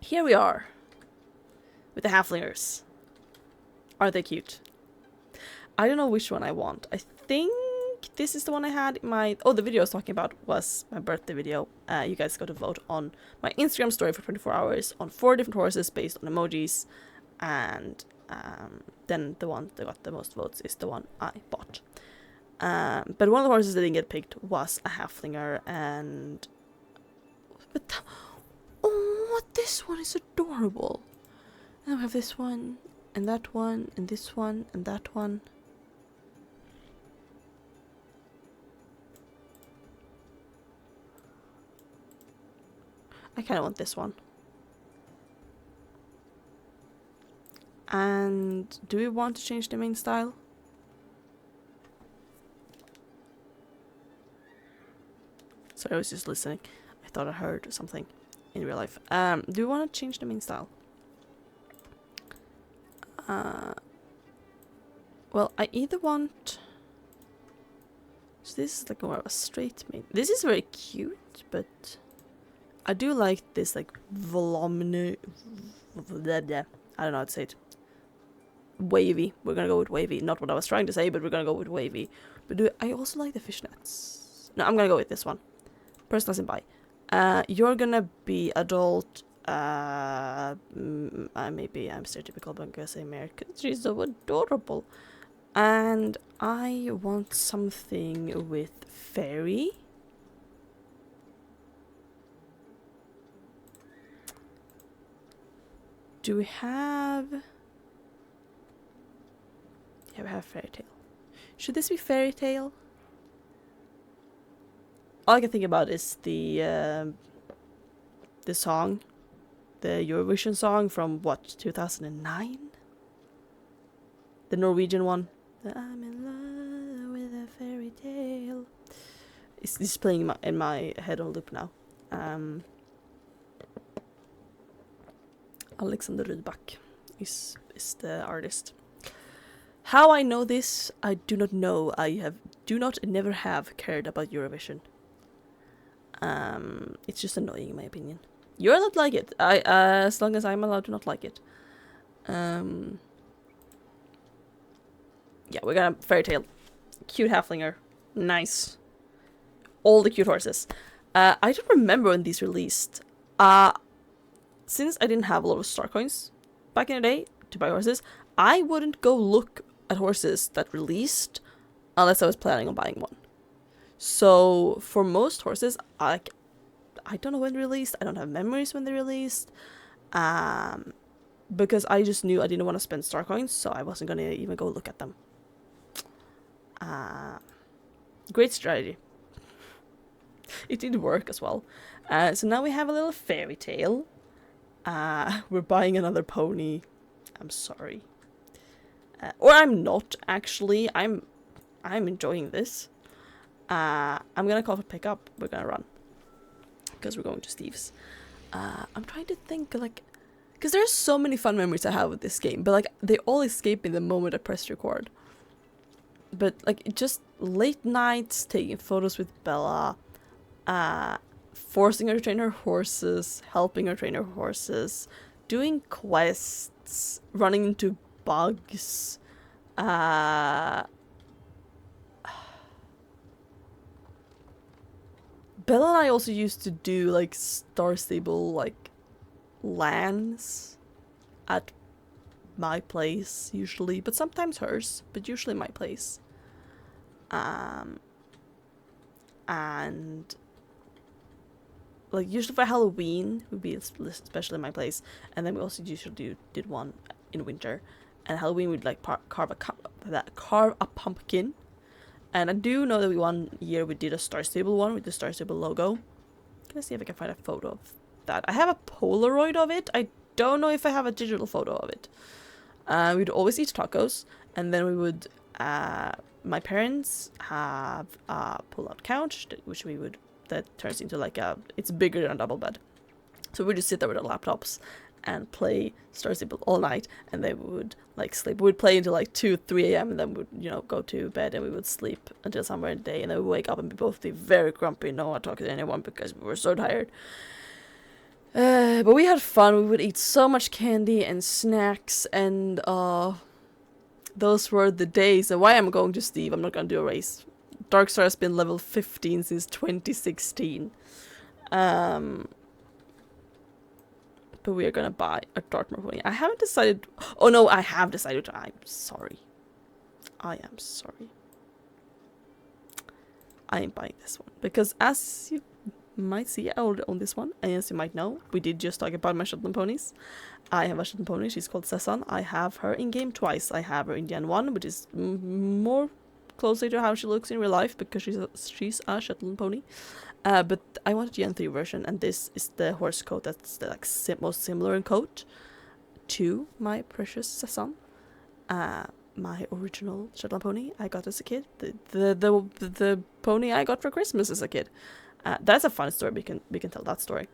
here we are with the halflingers. Are they cute? I don't know which one I want. I think this is the one I had in my... Oh, the video I was talking about was my birthday video. You guys got to vote on my Instagram story for 24 hours on 4 different horses based on emojis. And then the one that got the most votes is the one I bought. But one of the horses that didn't get picked was a halflinger. And... Oh, this one is adorable. And we have this one, and that one, and this one, and that one. I kind of want this one. And do we want to change the mane style? Sorry, I was just listening. I thought I heard something in real life. Do we want to change the mane style? Well, I either want... this is like more of a straight mane. This is very cute, but I do like this like voluminous. I don't know how to say it. Wavy. We're gonna go with wavy. Not what I was trying to say, but we're gonna go with wavy. But I also like the fishnets. No, I'm gonna go with this one. Person doesn't buy. You're gonna be adult. Maybe I'm stereotypical, but I'm gonna say American. She's so adorable. And I want something with fairy. Do we have... Yeah, we have fairy tale. Should this be fairy tale? All I can think about is the song. The Eurovision song from, what, 2009? The Norwegian one. I'm in love with a fairy tale. It's playing in my head on loop now. Alexander Rydbak is the artist. How I know this, I do not know. I never have cared about Eurovision. It's just annoying in my opinion. You're allowed to like it. As long as I'm allowed to not like it. Yeah, we're gonna fairy tale. Cute halflinger. Nice. All the cute horses. I don't remember when these released. Since I didn't have a lot of star coins back in the day to buy horses, I wouldn't go look at horses that released unless I was planning on buying one. So for most horses, I don't know when they released. I don't have memories when they released. Because I just knew I didn't want to spend star coins, so I wasn't gonna even go look at them. Great strategy. It did work as well. So now we have a little fairy tale. We're buying another pony. I'm sorry. Or I'm not, actually. I'm enjoying this. I'm gonna call for pickup. We're gonna run. Because we're going to Steve's. I'm trying to think, like... Because there's so many fun memories I have with this game. But, like, they all escape in the moment I press record. But, like, just late nights, taking photos with Bella. Forcing her to train her horses. Helping her train her horses. Doing quests. Running into bugs. Bella and I also used to do, like, Starstable, like, LANs at my place, usually. But sometimes hers, but usually my place. And, like, usually for Halloween, would be especially my place. And then we also usually did one in winter. And Halloween, we'd, like, carve a pumpkin. And I do know that one year we did a Starstable one with the Starstable logo. Can I see if I can find a photo of that? I have a Polaroid of it. I don't know if I have a digital photo of it. We'd always eat tacos. And then we would... my parents have a pull-out couch, which we would... That turns into like a... It's bigger than a double bed. So we'd just sit there with our laptops and play Starstable all night, and then we would like sleep. We'd play until like 2-3 a.m. and then we'd, you know, go to bed, and we would sleep until somewhere in the day, and then we'd wake up and both be very grumpy, no one talking to anyone because we were so tired. But we had fun. We would eat so much candy and snacks, and those were the days. And why I'm going to Steve, I'm not gonna do a race. Darkstar has been level 15 since 2016. But we are gonna buy a Dartmoor pony. I haven't decided... Oh no, I have decided. I'm sorry. I am sorry. I am buying this one. Because as you might see, I already own this one. And as you might know, we did just talk about my Shetland ponies. I have a Shetland pony. She's called Sesson. I have her in-game twice. I have her in Gen 1, which is more closely to how she looks in real life, because she's a Shetland pony. But I wanted Gen 3 version, and this is the horse coat that's the like most similar in coat to my precious Sesson. My original Shetland pony I got as a kid. The pony I got for Christmas as a kid. That's a fun story. We can tell that story.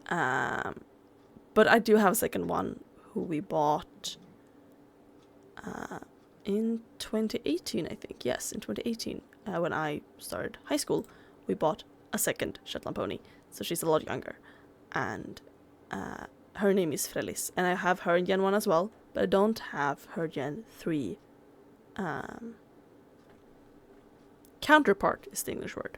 But I do have a second one who we bought in 2018, I think. Yes, in 2018. when I started high school, we bought a second Shetland pony. So she's a lot younger. And her name is Frelis. And I have her Gen 1 as well, but I don't have her Gen 3 counterpart is the English word.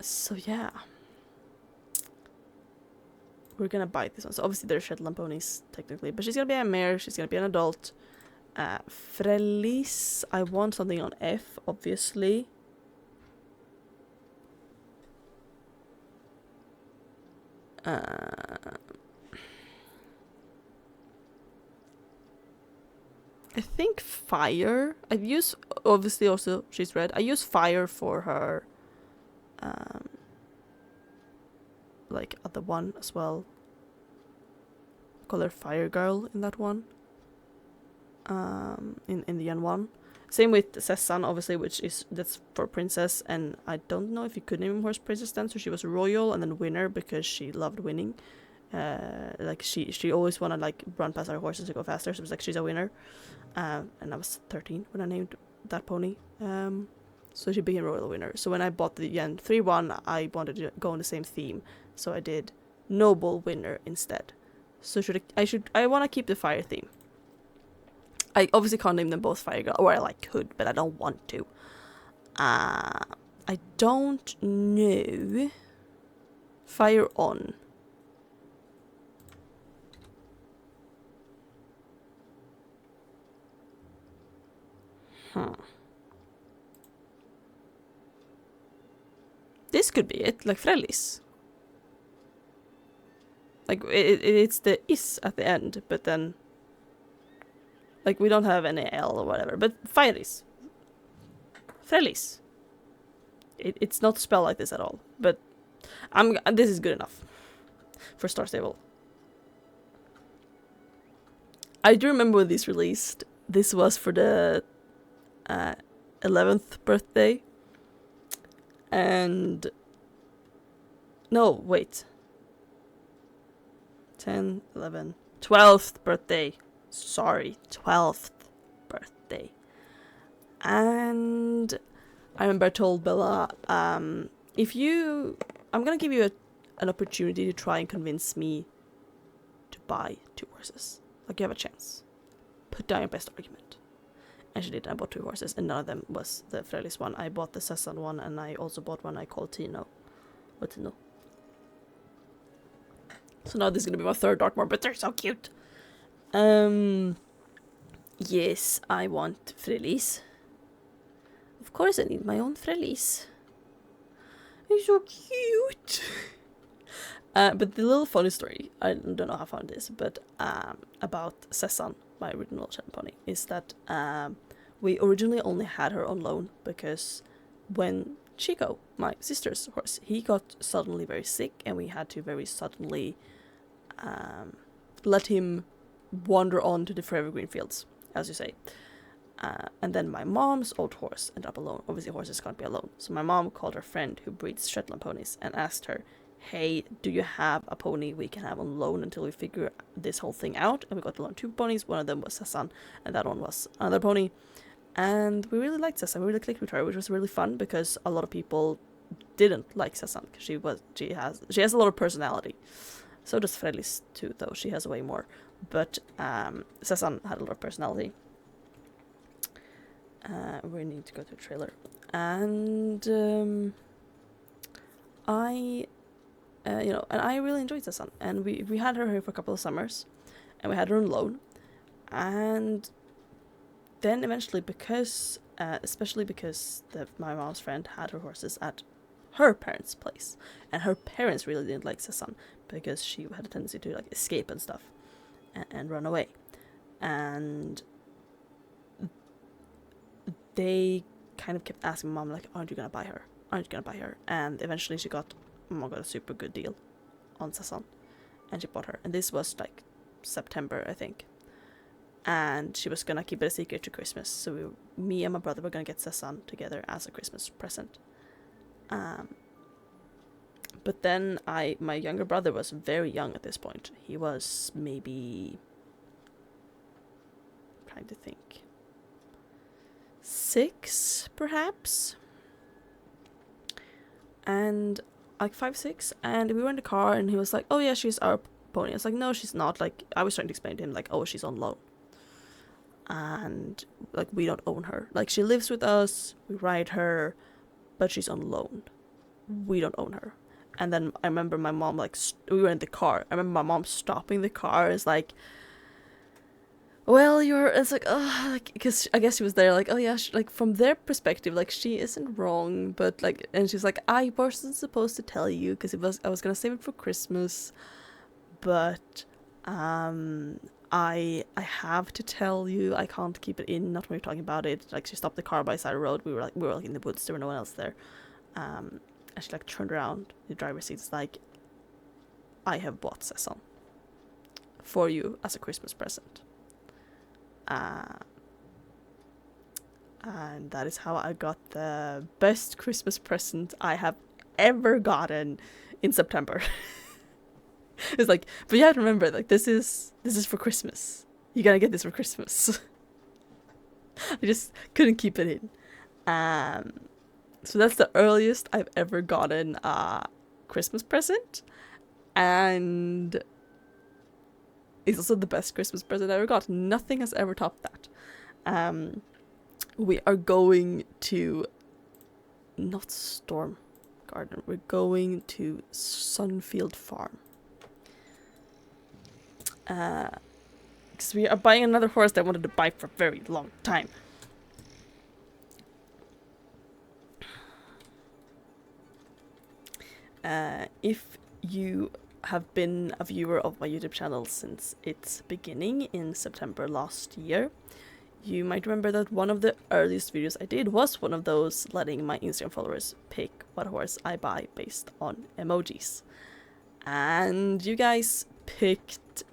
So yeah. We're gonna buy this one. So obviously they're Shetland ponies, technically. But she's gonna be a mare, she's gonna be an adult. Frelis, I want something on F, obviously. I think fire. I've used, obviously also she's red. I use fire for her like other one as well. Call her Fire Girl in that one. In the Gen 1. Same with Sessan, obviously, that's for princess, and I don't know if you could name him horse princess then, so she was royal and then winner because she loved winning. Like she always wanted like run past other horses to go faster, so it was like she's a winner. And I was 13 when I named that pony. So she became royal winner. So when I bought the Gen 3 one, I wanted to go on the same theme, so I did noble winner instead. So I want to keep the fire theme. I obviously can't name them both Fire Girl, or I like could, but I don't want to. I don't know. Fire on. This could be it, like Frelis. Like it's the is at the end, but then like we don't have any L or whatever. But Fairis. Frelis. It's not spelled like this at all, but this is good enough for Startsable. I do remember when this released. This was for the 11th birthday. And no, wait. 10, 11, 12th birthday. Sorry, 12th birthday. And I remember I told Bella, I'm gonna give you an opportunity to try and convince me to buy 2 horses. Like, you have a chance. Put down your best argument. And she did. I bought 2 horses, and none of them was the Frelis one. I bought the Sessan one, and I also bought one I called Tino. Or Tino. So now this is gonna be my 3rd Darkmoor, but they're so cute. Yes, I want Frelis. Of course I need my own Frelis. He's so cute. But the little funny story, I don't know how fun it is, but about Sessan, my original Shetland pony, is that we originally only had her on loan because when Chico, my sister's horse, he got suddenly very sick, and we had to very suddenly let him wander on to the forever green fields, as you say. And then my mom's old horse ended up alone. Obviously horses can't be alone. So my mom called her friend who breeds Shetland ponies and asked her, hey, do you have a pony we can have on loan until we figure this whole thing out? And we got to loan 2 ponies. One of them was Sessan, and that one was another pony. And we really liked Sessan. We really clicked with her, which was really fun because a lot of people didn't like Sessan because she has a lot of personality. So does Frelis too, though. She has way more. But Sessan had a lot of personality. We need to go to a trailer. And I really enjoyed Sessan. And we had her here for a couple of summers. And we had her on loan. And then eventually, especially because my mom's friend had her horses at her parents' place. And her parents really didn't like Sessan because she had a tendency to like escape and stuff. And run away. And they kind of kept asking Mom, like, aren't you gonna buy her? Aren't you gonna buy her? And eventually Mom got a super good deal on Sessan. And she bought her. And this was like September, I think. And she was gonna keep it a secret to Christmas. So me and my brother were gonna get Sessan together as a Christmas present. But then my younger brother was very young at this point. He was maybe trying to think. 6, perhaps? And like 5, 6, and we were in the car, and he was like, "Oh yeah, she's our pony." I was like, "No, she's not." Like, I was trying to explain to him, like, "Oh, she's on loan, and like we don't own her. Like, she lives with us, we ride her, but she's on loan. We don't own her." And then I remember my mom, like, we were in the car. I remember my mom stopping the car. Is like, "Well, it's like, oh," like, because I guess she was there, like, "Oh yeah," like, from their perspective, like, she isn't wrong, but like, and she's like, "I wasn't supposed to tell you because I was gonna save it for Christmas, but I have to tell you. I can't keep it in. Not when we're talking about it." Like, she stopped the car by the side of the road. We were like in the woods. There were no one else there. And she like turned around the driver's seat. It's like, "I have bought SSO for you as a Christmas present." And that is how I got the best Christmas present I have ever gotten in September. It's like, but you have to remember, like, this is for Christmas. You gotta get this for Christmas. I just couldn't keep it in. So that's the earliest I've ever gotten a Christmas present, and it's also the best Christmas present I ever got. Nothing has ever topped that. We are going to, not Storm Garden, we're going to Sunfield Farm. Because we are buying another horse that I wanted to buy for a very long time. If you have been a viewer of my YouTube channel since its beginning in September last year, you might remember that one of the earliest videos I did was one of those letting my Instagram followers pick what horse I buy based on emojis. And you guys picked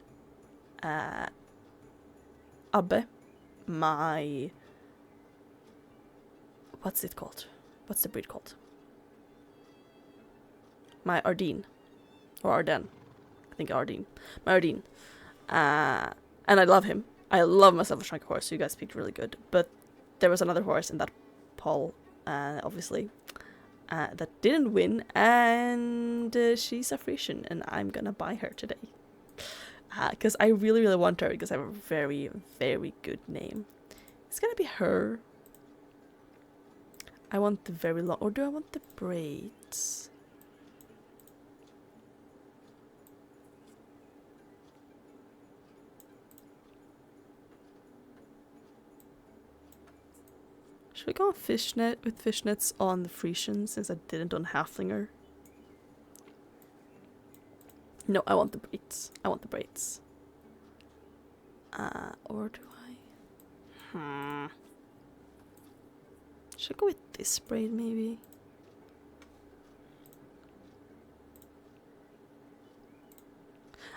Abbe, my... what's it called? What's the breed called? My Ardeen. Or Ardennes. I think Ardeen. My Ardeen. And I love him. I love myself a Shrunk horse, so you guys picked really good. But there was another horse in that poll, obviously, that didn't win, and she's a Frisian, and I'm gonna buy her today. Because I really, really want her, because I have a very, very good name. It's gonna be her. I want the very long, or do I want the braids? Should we go on fishnet with fishnets on the Frisian since I didn't on Halflinger? No, I want the braids. I want the braids. Or do I? Should I go with this braid maybe?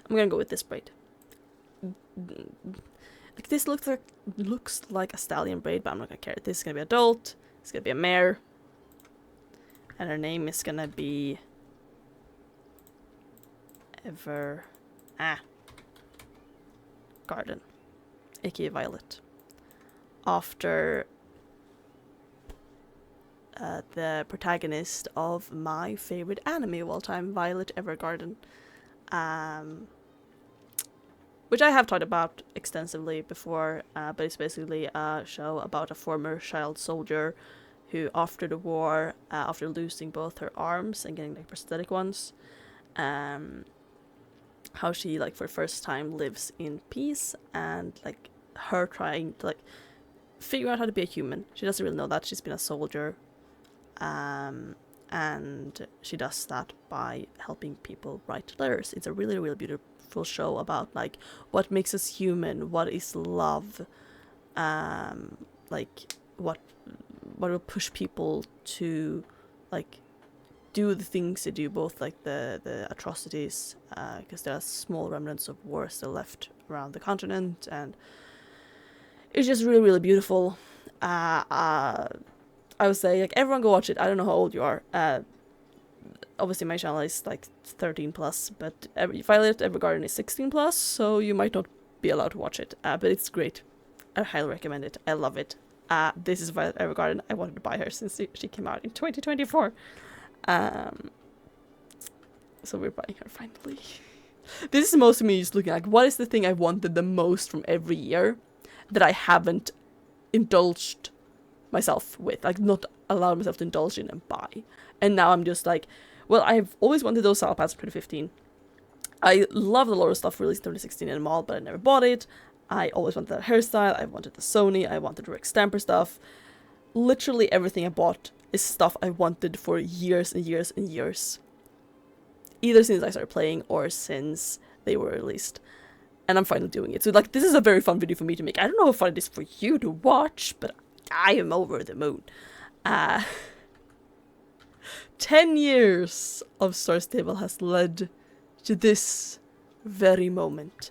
I'm gonna go with this braid. Like, this looks like a stallion braid, but I'm not gonna care. This is gonna be adult. It's gonna be a mare, and her name is gonna be Garden, aka Violet, after the protagonist of my favorite anime of all time, Violet Evergarden. Which I have talked about extensively before, but it's basically a show about a former child soldier who, after the war, after losing both her arms and getting like prosthetic ones, how she, like, for the first time lives in peace, and like her trying to like figure out how to be a human. She doesn't really know that. She's been a soldier, and she does that by helping people write letters. It's a really, really beautiful show about like what makes us human, what is love, like what will push people to like do the things they do, both like the atrocities, because there are small remnants of war still left around the continent, and it's just really, really beautiful. I would say, like, everyone go watch it. I don't know how old you are. Obviously my channel is like 13 plus, but Violet Evergarden is 16 plus, so you might not be allowed to watch it, but it's great. I highly recommend it. I love it. This is Violet Evergarden. I wanted to buy her since she came out in 2024. So we're buying her finally. This is most of me just looking like, what is the thing I wanted the most from every year that I haven't indulged myself with, like not allowed myself to indulge in and buy. And now I'm just like, well, I've always wanted those Saddle Pads from 2015. I love a lot of stuff released in 2016 in the mall, but I never bought it. I always wanted that hairstyle. I wanted the Sony. I wanted the Rick Stamper stuff. Literally everything I bought is stuff I wanted for years and years and years. Either since I started playing or since they were released. And I'm finally doing it. So like, this is a very fun video for me to make. I don't know how fun it is for you to watch, but I am over the moon. 10 years of Startsable has led to this very moment.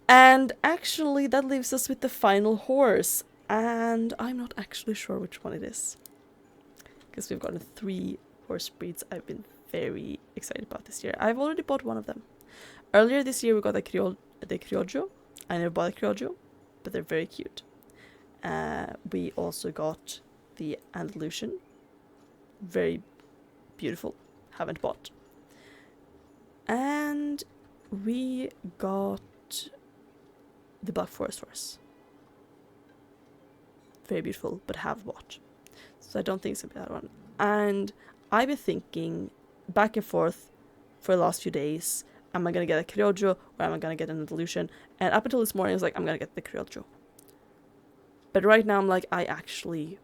And actually that leaves us with the final horse. And I'm not actually sure which one it is. Because we've gotten 3 horse breeds I've been very excited about this year. I've already bought one of them. Earlier this year we got the Criollo. I never bought a Criollo, but they're very cute. We also got the Andalusian. Very beautiful. Haven't bought. And we got the Black Forest horse. Very beautiful, but have bought. So I don't think it's going to be that one. And I've been thinking back and forth for the last few days. Am I going to get a Criollo or am I going to get an Andalusian? And up until this morning I was like, I'm going to get the Criollo. But right now I'm like, I actually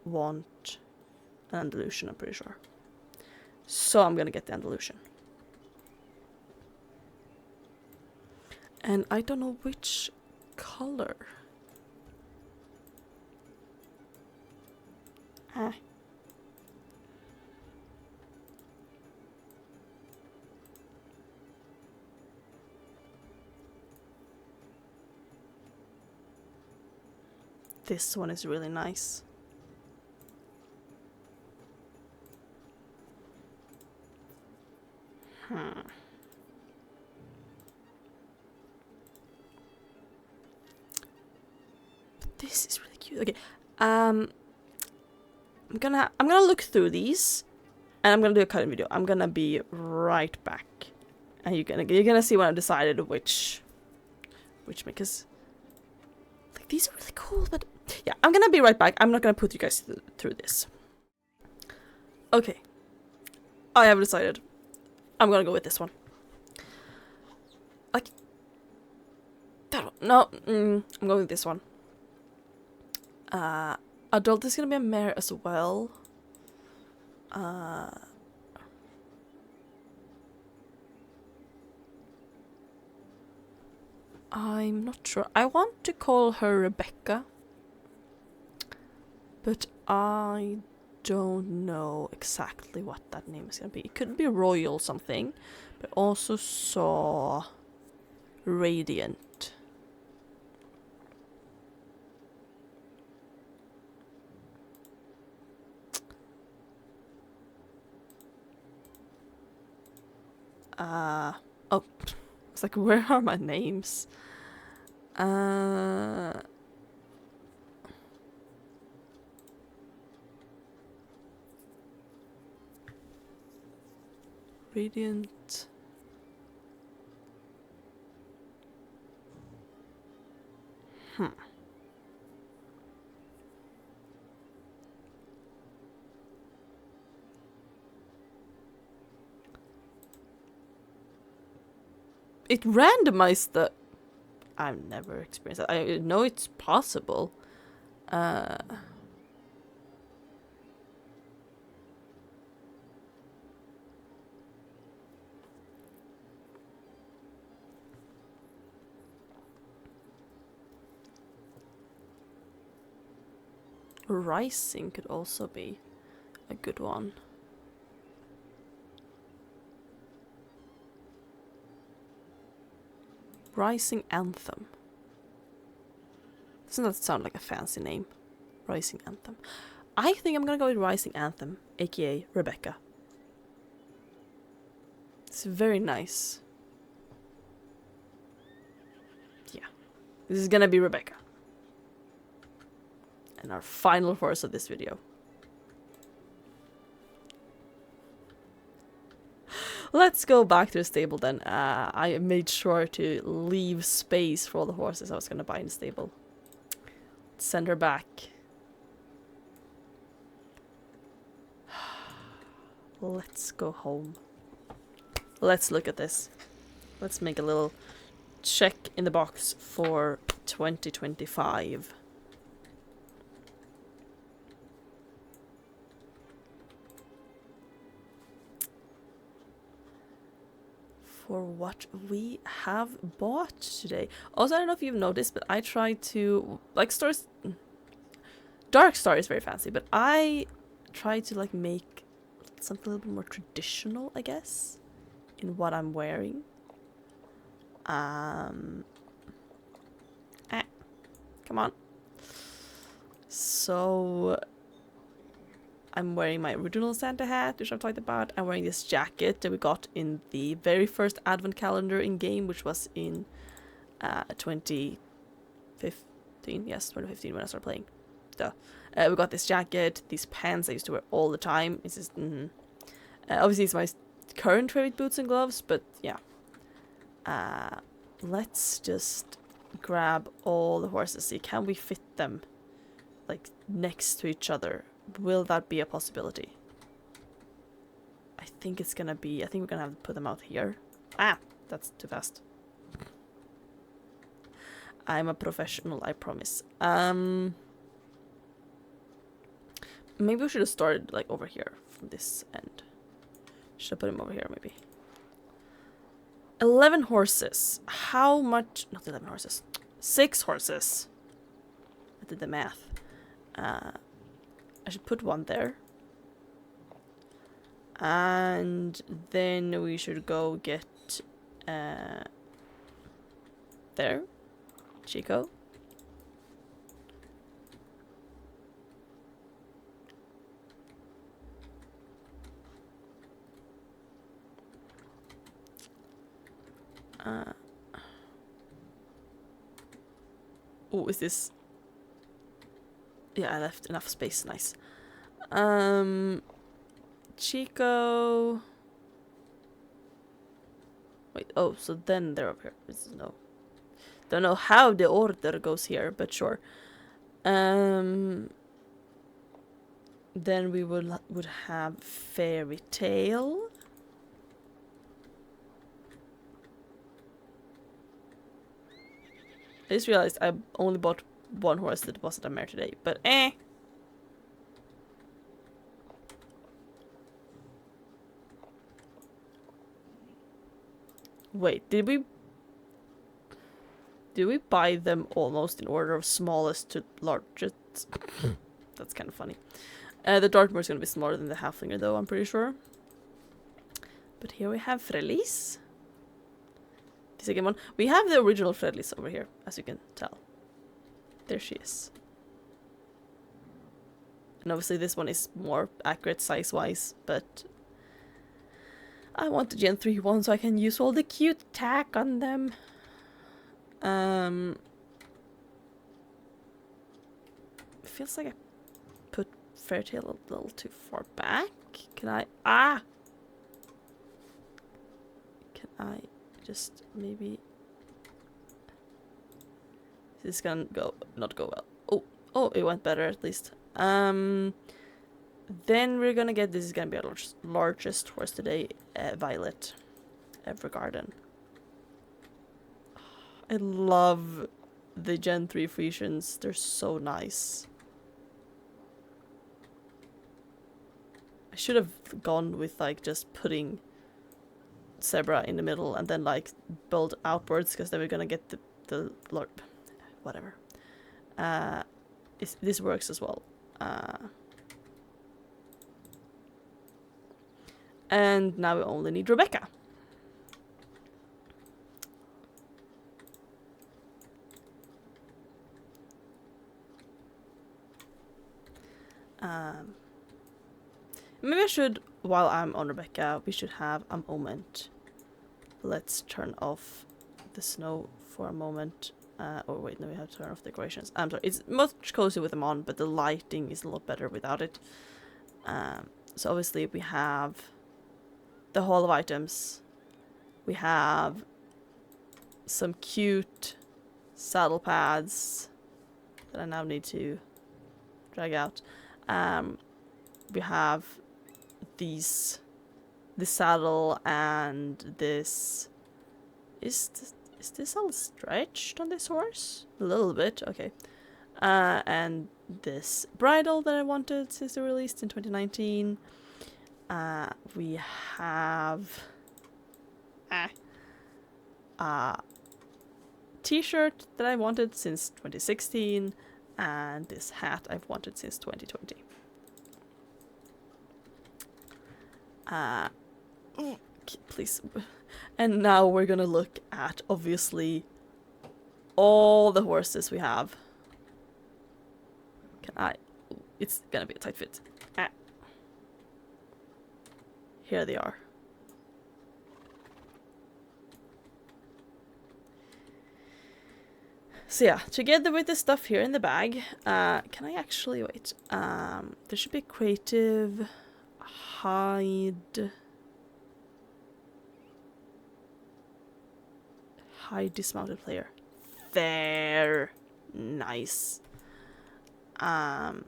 want an Andalusian, I'm pretty sure. So I'm going to get the Andalusian. And I don't know which color. This one is really nice. This is really cute. Okay, I'm gonna look through these, and I'm gonna do a cutting video. I'm gonna be right back, and you're gonna see when I decided which because like these are really cool. But yeah, I'm gonna be right back. I'm not gonna put you guys through this. Okay, I have decided. I'm gonna go with this one. Like that one. No, I'm going with this one. Adult is gonna be a mare as well. I'm not sure. I want to call her Rebecca, but I don't know exactly what that name is gonna be. It could be Royal something, but also saw Radiant. Oh, it's like, where are my names? Radiant. It randomized the... I've never experienced that. I know it's possible. Rising could also be a good one. Rising Anthem. Doesn't that sound like a fancy name? Rising Anthem. I think I'm gonna go with Rising Anthem, aka Rebecca. It's very nice. Yeah. This is gonna be Rebecca. And our final horse of this video. Let's go back to the stable then. I made sure to leave space for all the horses I was going to buy in the stable. Let's send her back. Let's go home. Let's look at this. Let's make a little check in the box for 2025. For what we have bought today. Also, I don't know if you've noticed, but I tried to, like, stars. Dark Star is very fancy, but I tried to, like, make something a little bit more traditional, I guess, in what I'm wearing. Come on. So I'm wearing my original Santa hat, which I've talked about. I'm wearing this jacket that we got in the very first advent calendar in game, which was in 2015. Yes, 2015 when I started playing. So we got this jacket, these pants I used to wear all the time. It's just, obviously it's my current favorite boots and gloves, but yeah. Let's just grab all the horses. See, can we fit them like next to each other? Will that be a possibility? I think it's gonna be. I think we're gonna have to put them out here. Ah, that's too fast. I'm a professional, I promise. Maybe we should have started like over here from this end. Should I put him over here maybe? 11 horses. How much? Not 11 horses. 6 horses. I did the math. I should put one there. And then we should go get there. Chico. Oh, is this? Yeah, I left enough space. Nice. Chico. Wait. Oh, so then they're up here. No. Don't know how the order goes here, but sure. Then we would have Fairy Tale. I just realized I only bought one horse that wasn't a mare today, but Wait, did we buy them almost in order of smallest to largest? That's kind of funny. The Dartmoor is going to be smaller than the Halflinger though, I'm pretty sure. But here we have Frelis. The second one. We have the original Frelis over here, as you can tell. There she is. And obviously this one is more accurate size-wise, but I want the Gen 3 one so I can use all the cute tack on them. It feels like I put Fairytale a little too far back. Can I? Can I just maybe? This is gonna not go well. Oh, it went better at least. Then we're gonna get, this is gonna be our largest horse today, Violet Evergarden. I love the Gen 3 Frisians, they're so nice. I should have gone with like just putting Zebra in the middle and then like build outwards, because then we're gonna get the whatever. This works as well. And now we only need Rebecca. Maybe I should, while I'm on Rebecca, we should have a moment. Let's turn off the snow for a moment. Oh wait, no, we have to turn off decorations. I'm sorry, it's much cozy with them on, but the lighting is a lot better without it. So obviously we have the hall of items. We have some cute saddle pads that I now need to drag out. We have this saddle and this. Is this all stretched on this horse? A little bit, okay. And this bridle that I wanted since they released in 2019. We have a t-shirt that I wanted since 2016, and this hat I've wanted since 2020. Please. And now we're gonna look at, obviously, all the horses we have. It's gonna be a tight fit. Here they are. So yeah, together with the stuff here in the bag, can I actually, wait, there should be creative hide dismounted player. There, nice. So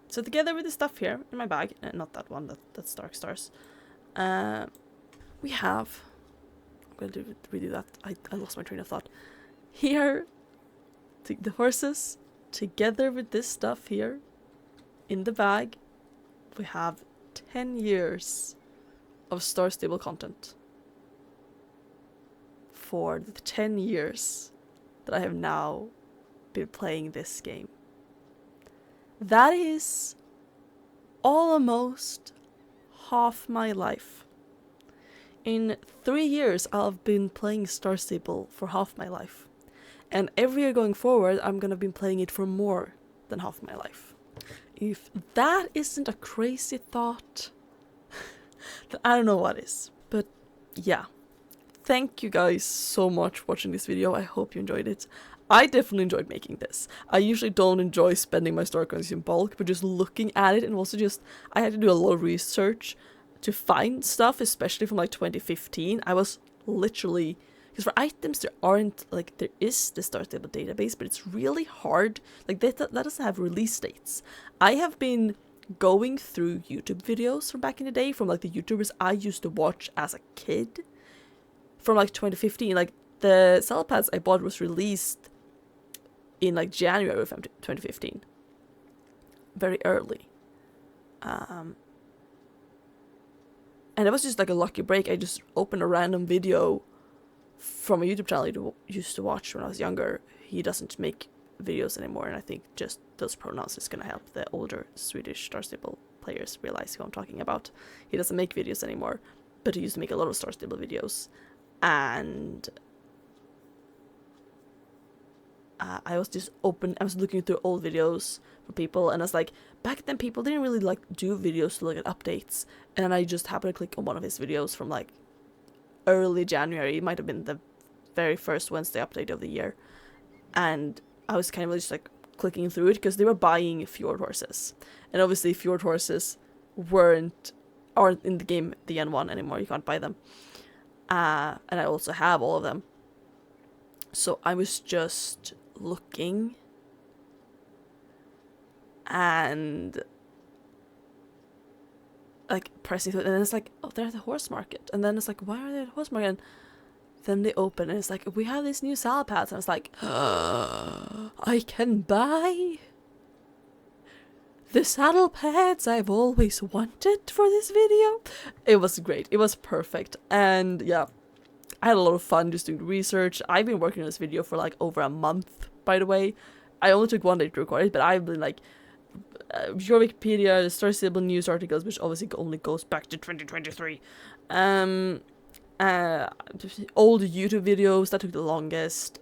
together with the stuff here in my bag, not that one, that's Dark Stars, we have, I'm going to redo that, I lost my train of thought. Here, the horses, together with this stuff here in the bag, we have 10 years of Starstable content. For the 10 years that I have now been playing this game. That is almost half my life. In 3 years, I've been playing Starstable for half my life. And every year going forward, I'm gonna be playing it for more than half my life. If that isn't a crazy thought, then I don't know what is. But yeah. Thank you guys so much for watching this video. I hope you enjoyed it. I definitely enjoyed making this. I usually don't enjoy spending my star coins in bulk, but just looking at it, and also just, I had to do a lot of research to find stuff, especially from like 2015. I was literally, because for items there aren't, like, there is the Starstable database, but it's really hard. Like, that doesn't have release dates. I have been going through YouTube videos from back in the day, from like the YouTubers I used to watch as a kid, from like 2015. Like, the saddle pads I bought was released in like January of 2015. Very early. And it was just like a lucky break. I just opened a random video from a YouTube channel I used to watch when I was younger. He doesn't make videos anymore, and I think just those pronouns is gonna help the older Swedish Starstable players realize who I'm talking about. He doesn't make videos anymore, but he used to make a lot of Starstable videos. And I was just I was looking through old videos for people, and I was like, back then people didn't really like do videos to look at updates, and I just happened to click on one of his videos from like early January. It might have been the very first Wednesday update of the year, and I was kind of just like clicking through it because they were buying fjord horses, and obviously fjord horses aren't in the game the N1 anymore. You can't buy them. And I also have all of them. So I was just looking, and like pressing through, and then it's like, oh, they're at the horse market. And then it's like, why are they at the horse market? And then they open, and it's like, we have these new saddle pads. And I was like, I can buy the saddle pads I've always wanted for this video. It was great. It was perfect. And yeah, I had a lot of fun just doing the research. I've been working on this video for like over a month, by the way. I only took one day to record it, but I've been like, your Wikipedia, the Starstable news articles, which obviously only goes back to 2023. Old YouTube videos, that took the longest.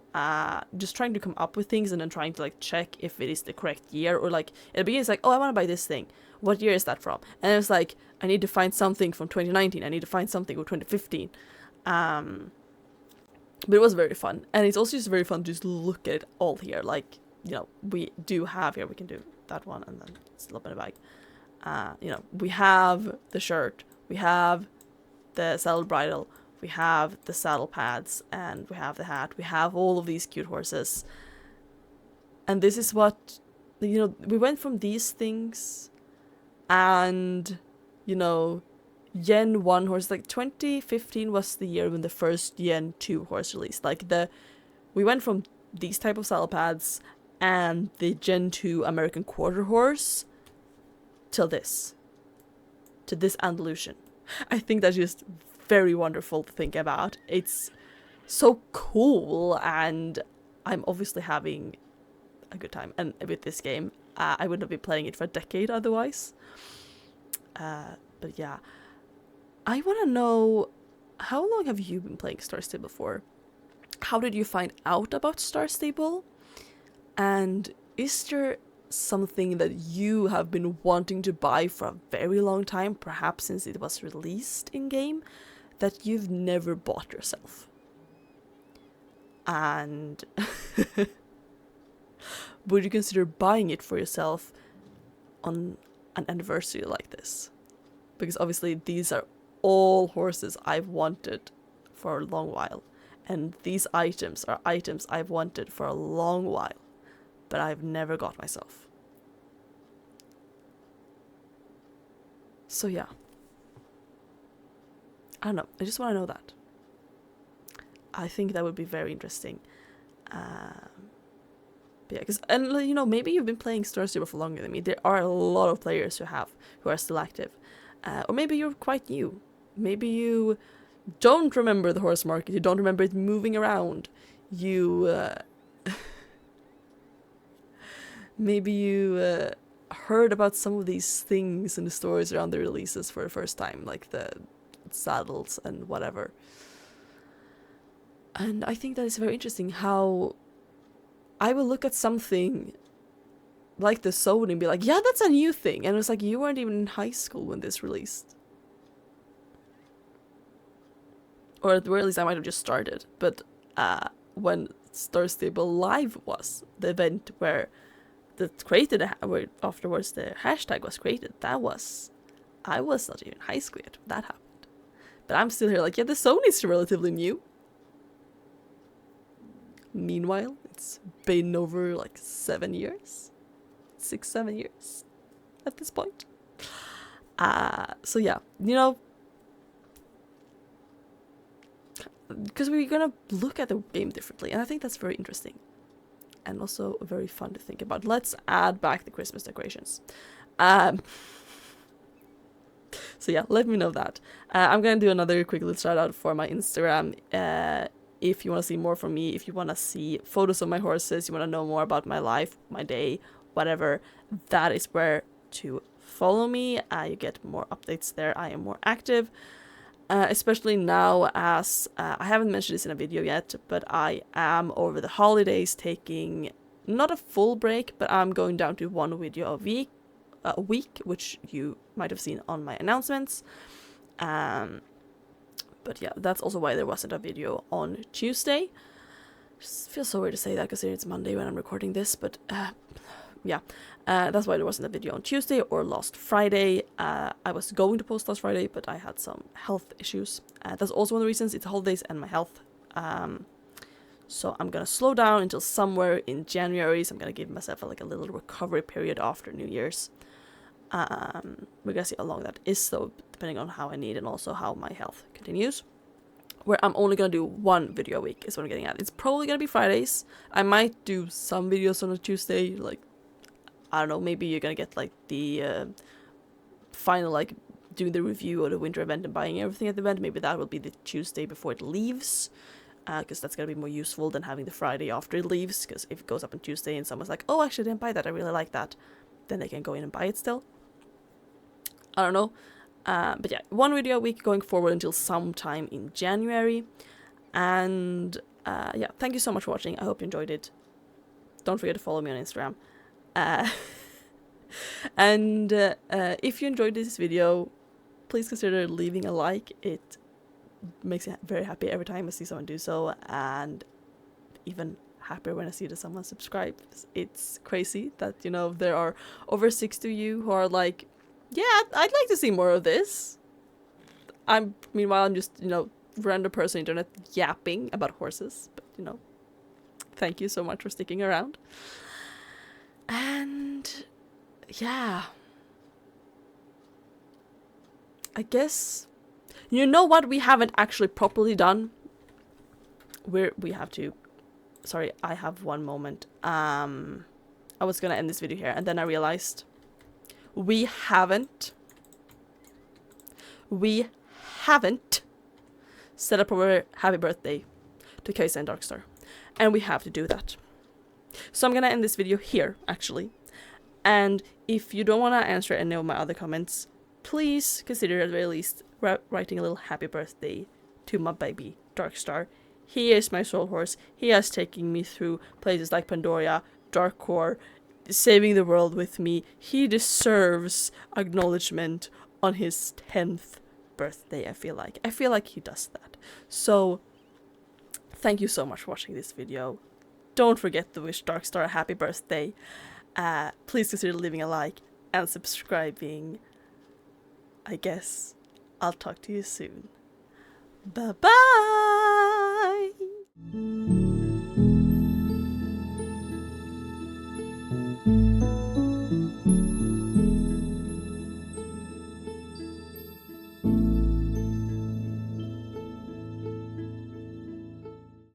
Just trying to come up with things and then trying to like check if it is the correct year, or like at the beginning it's like, oh, I want to buy this thing. What year is that from? And it was like, I need to find something from 2019. I need to find something from 2015. But it was very fun, and it's also just very fun to just look at it all here. Like, you know, we do have here, we can do that one and then slip in a bag. You know, we have the shirt, we have the saddle bridle, we have the saddle pads, and we have the hat. We have all of these cute horses. And this is what, you know, we went from these things and, you know, Gen 1 horse, like 2015 was the year when the first Gen 2 horse released. Like we went from these type of saddle pads and the Gen 2 American quarter horse till this. To this Andalusian. I think that's just very wonderful to think about. It's so cool, and I'm obviously having a good time. And with this game, I wouldn't have been playing it for a decade otherwise. But yeah. I want to know, how long have you been playing Starstable for? How did you find out about Starstable? And is there something that you have been wanting to buy for a very long time, perhaps since it was released in-game, that you've never bought yourself? And would you consider buying it for yourself on an anniversary like this? Because obviously these are all horses I've wanted for a long while, and these items are items I've wanted for a long while, but I've never got myself. So yeah, I don't know, I just want to know that. I think that would be very interesting. But yeah, because, and you know, maybe you've been playing Starstable for longer than me. There are a lot of players who are still active, or maybe you're quite new. Maybe you don't remember the horse market. You don't remember it moving around. You maybe you heard about some of these things in the stories around the releases for the first time, like the saddles and whatever. And I think that is very interesting how I will look at something like the Sony and be like, yeah, that's a new thing. And it's like, you weren't even in high school when this released. Or at the very least, I might have just started. But when Starstable Live was the event where where afterwards the hashtag was created, I was not even in high school yet when that happened. But I'm still here like, yeah, the Sony's relatively new. Meanwhile, it's been over like 7 years. 6-7 years at this point. So yeah, you know, because we're gonna look at the game differently, and I think that's very interesting and also very fun to think about. Let's add back the Christmas decorations. So yeah, let me know that. I'm gonna do another quick little shout out for my Instagram. If you want to see more from me, if you want to see photos of my horses, you want to know more about my life, my day, whatever, that is where to follow me. You get more updates there. I am more active. Especially now, as I haven't mentioned this in a video yet, but I am over the holidays taking not a full break, but I'm going down to one video a week, which you might have seen on my announcements. But yeah, that's also why there wasn't a video on Tuesday. Just feels so weird to say that because it's Monday when I'm recording this, but yeah, that's why there wasn't a video on Tuesday or last Friday. I was going to post last Friday, but I had some health issues. That's also one of the reasons. It's the holidays and my health. So I'm gonna slow down until somewhere in January. So I'm gonna give myself a little recovery period after New Year's. We're gonna see how long that is, though, depending on how I need and also how my health continues. Where I'm only gonna do one video a week is what I'm getting at. It's probably gonna be Fridays. I might do some videos on a Tuesday, like, I don't know, maybe you're gonna get like the final, like, doing the review of the winter event and buying everything at the event. Maybe that will be the Tuesday before it leaves, because that's gonna be more useful than having the Friday after it leaves, because if it goes up on Tuesday and someone's like, oh, actually I didn't buy that, I really like that, then they can go in and buy it still. I don't know. But yeah, one video a week going forward until sometime in January. And yeah, thank you so much for watching. I hope you enjoyed it. Don't forget to follow me on Instagram. And if you enjoyed this video, please consider leaving a like. It makes me very happy every time I see someone do so, and even happier when I see that someone subscribes. It's crazy that, you know, there are over 60 of you who are like, yeah, I'd like to see more of this. Meanwhile, I'm just, you know, random person on the internet yapping about horses. But, you know, thank you so much for sticking around. And yeah, I guess, you know what we haven't actually properly done? We have to, sorry, I have one moment. I was gonna end this video here, and then I realized we haven't set up our happy birthday to Kaysa and Darkstar, and we have to do that. So I'm gonna end this video here, actually. And if you don't want to answer any of my other comments, please consider at the very least writing a little happy birthday to my baby Darkstar. He is my soul horse. He has taken me through places like Pandora, Darkcore, saving the world with me. He deserves acknowledgement on his 10th birthday, I feel like. I feel like he does that. So, thank you so much for watching this video. Don't forget to wish Darkstar a happy birthday. Please consider leaving a like and subscribing. I guess I'll talk to you soon. Bye-bye!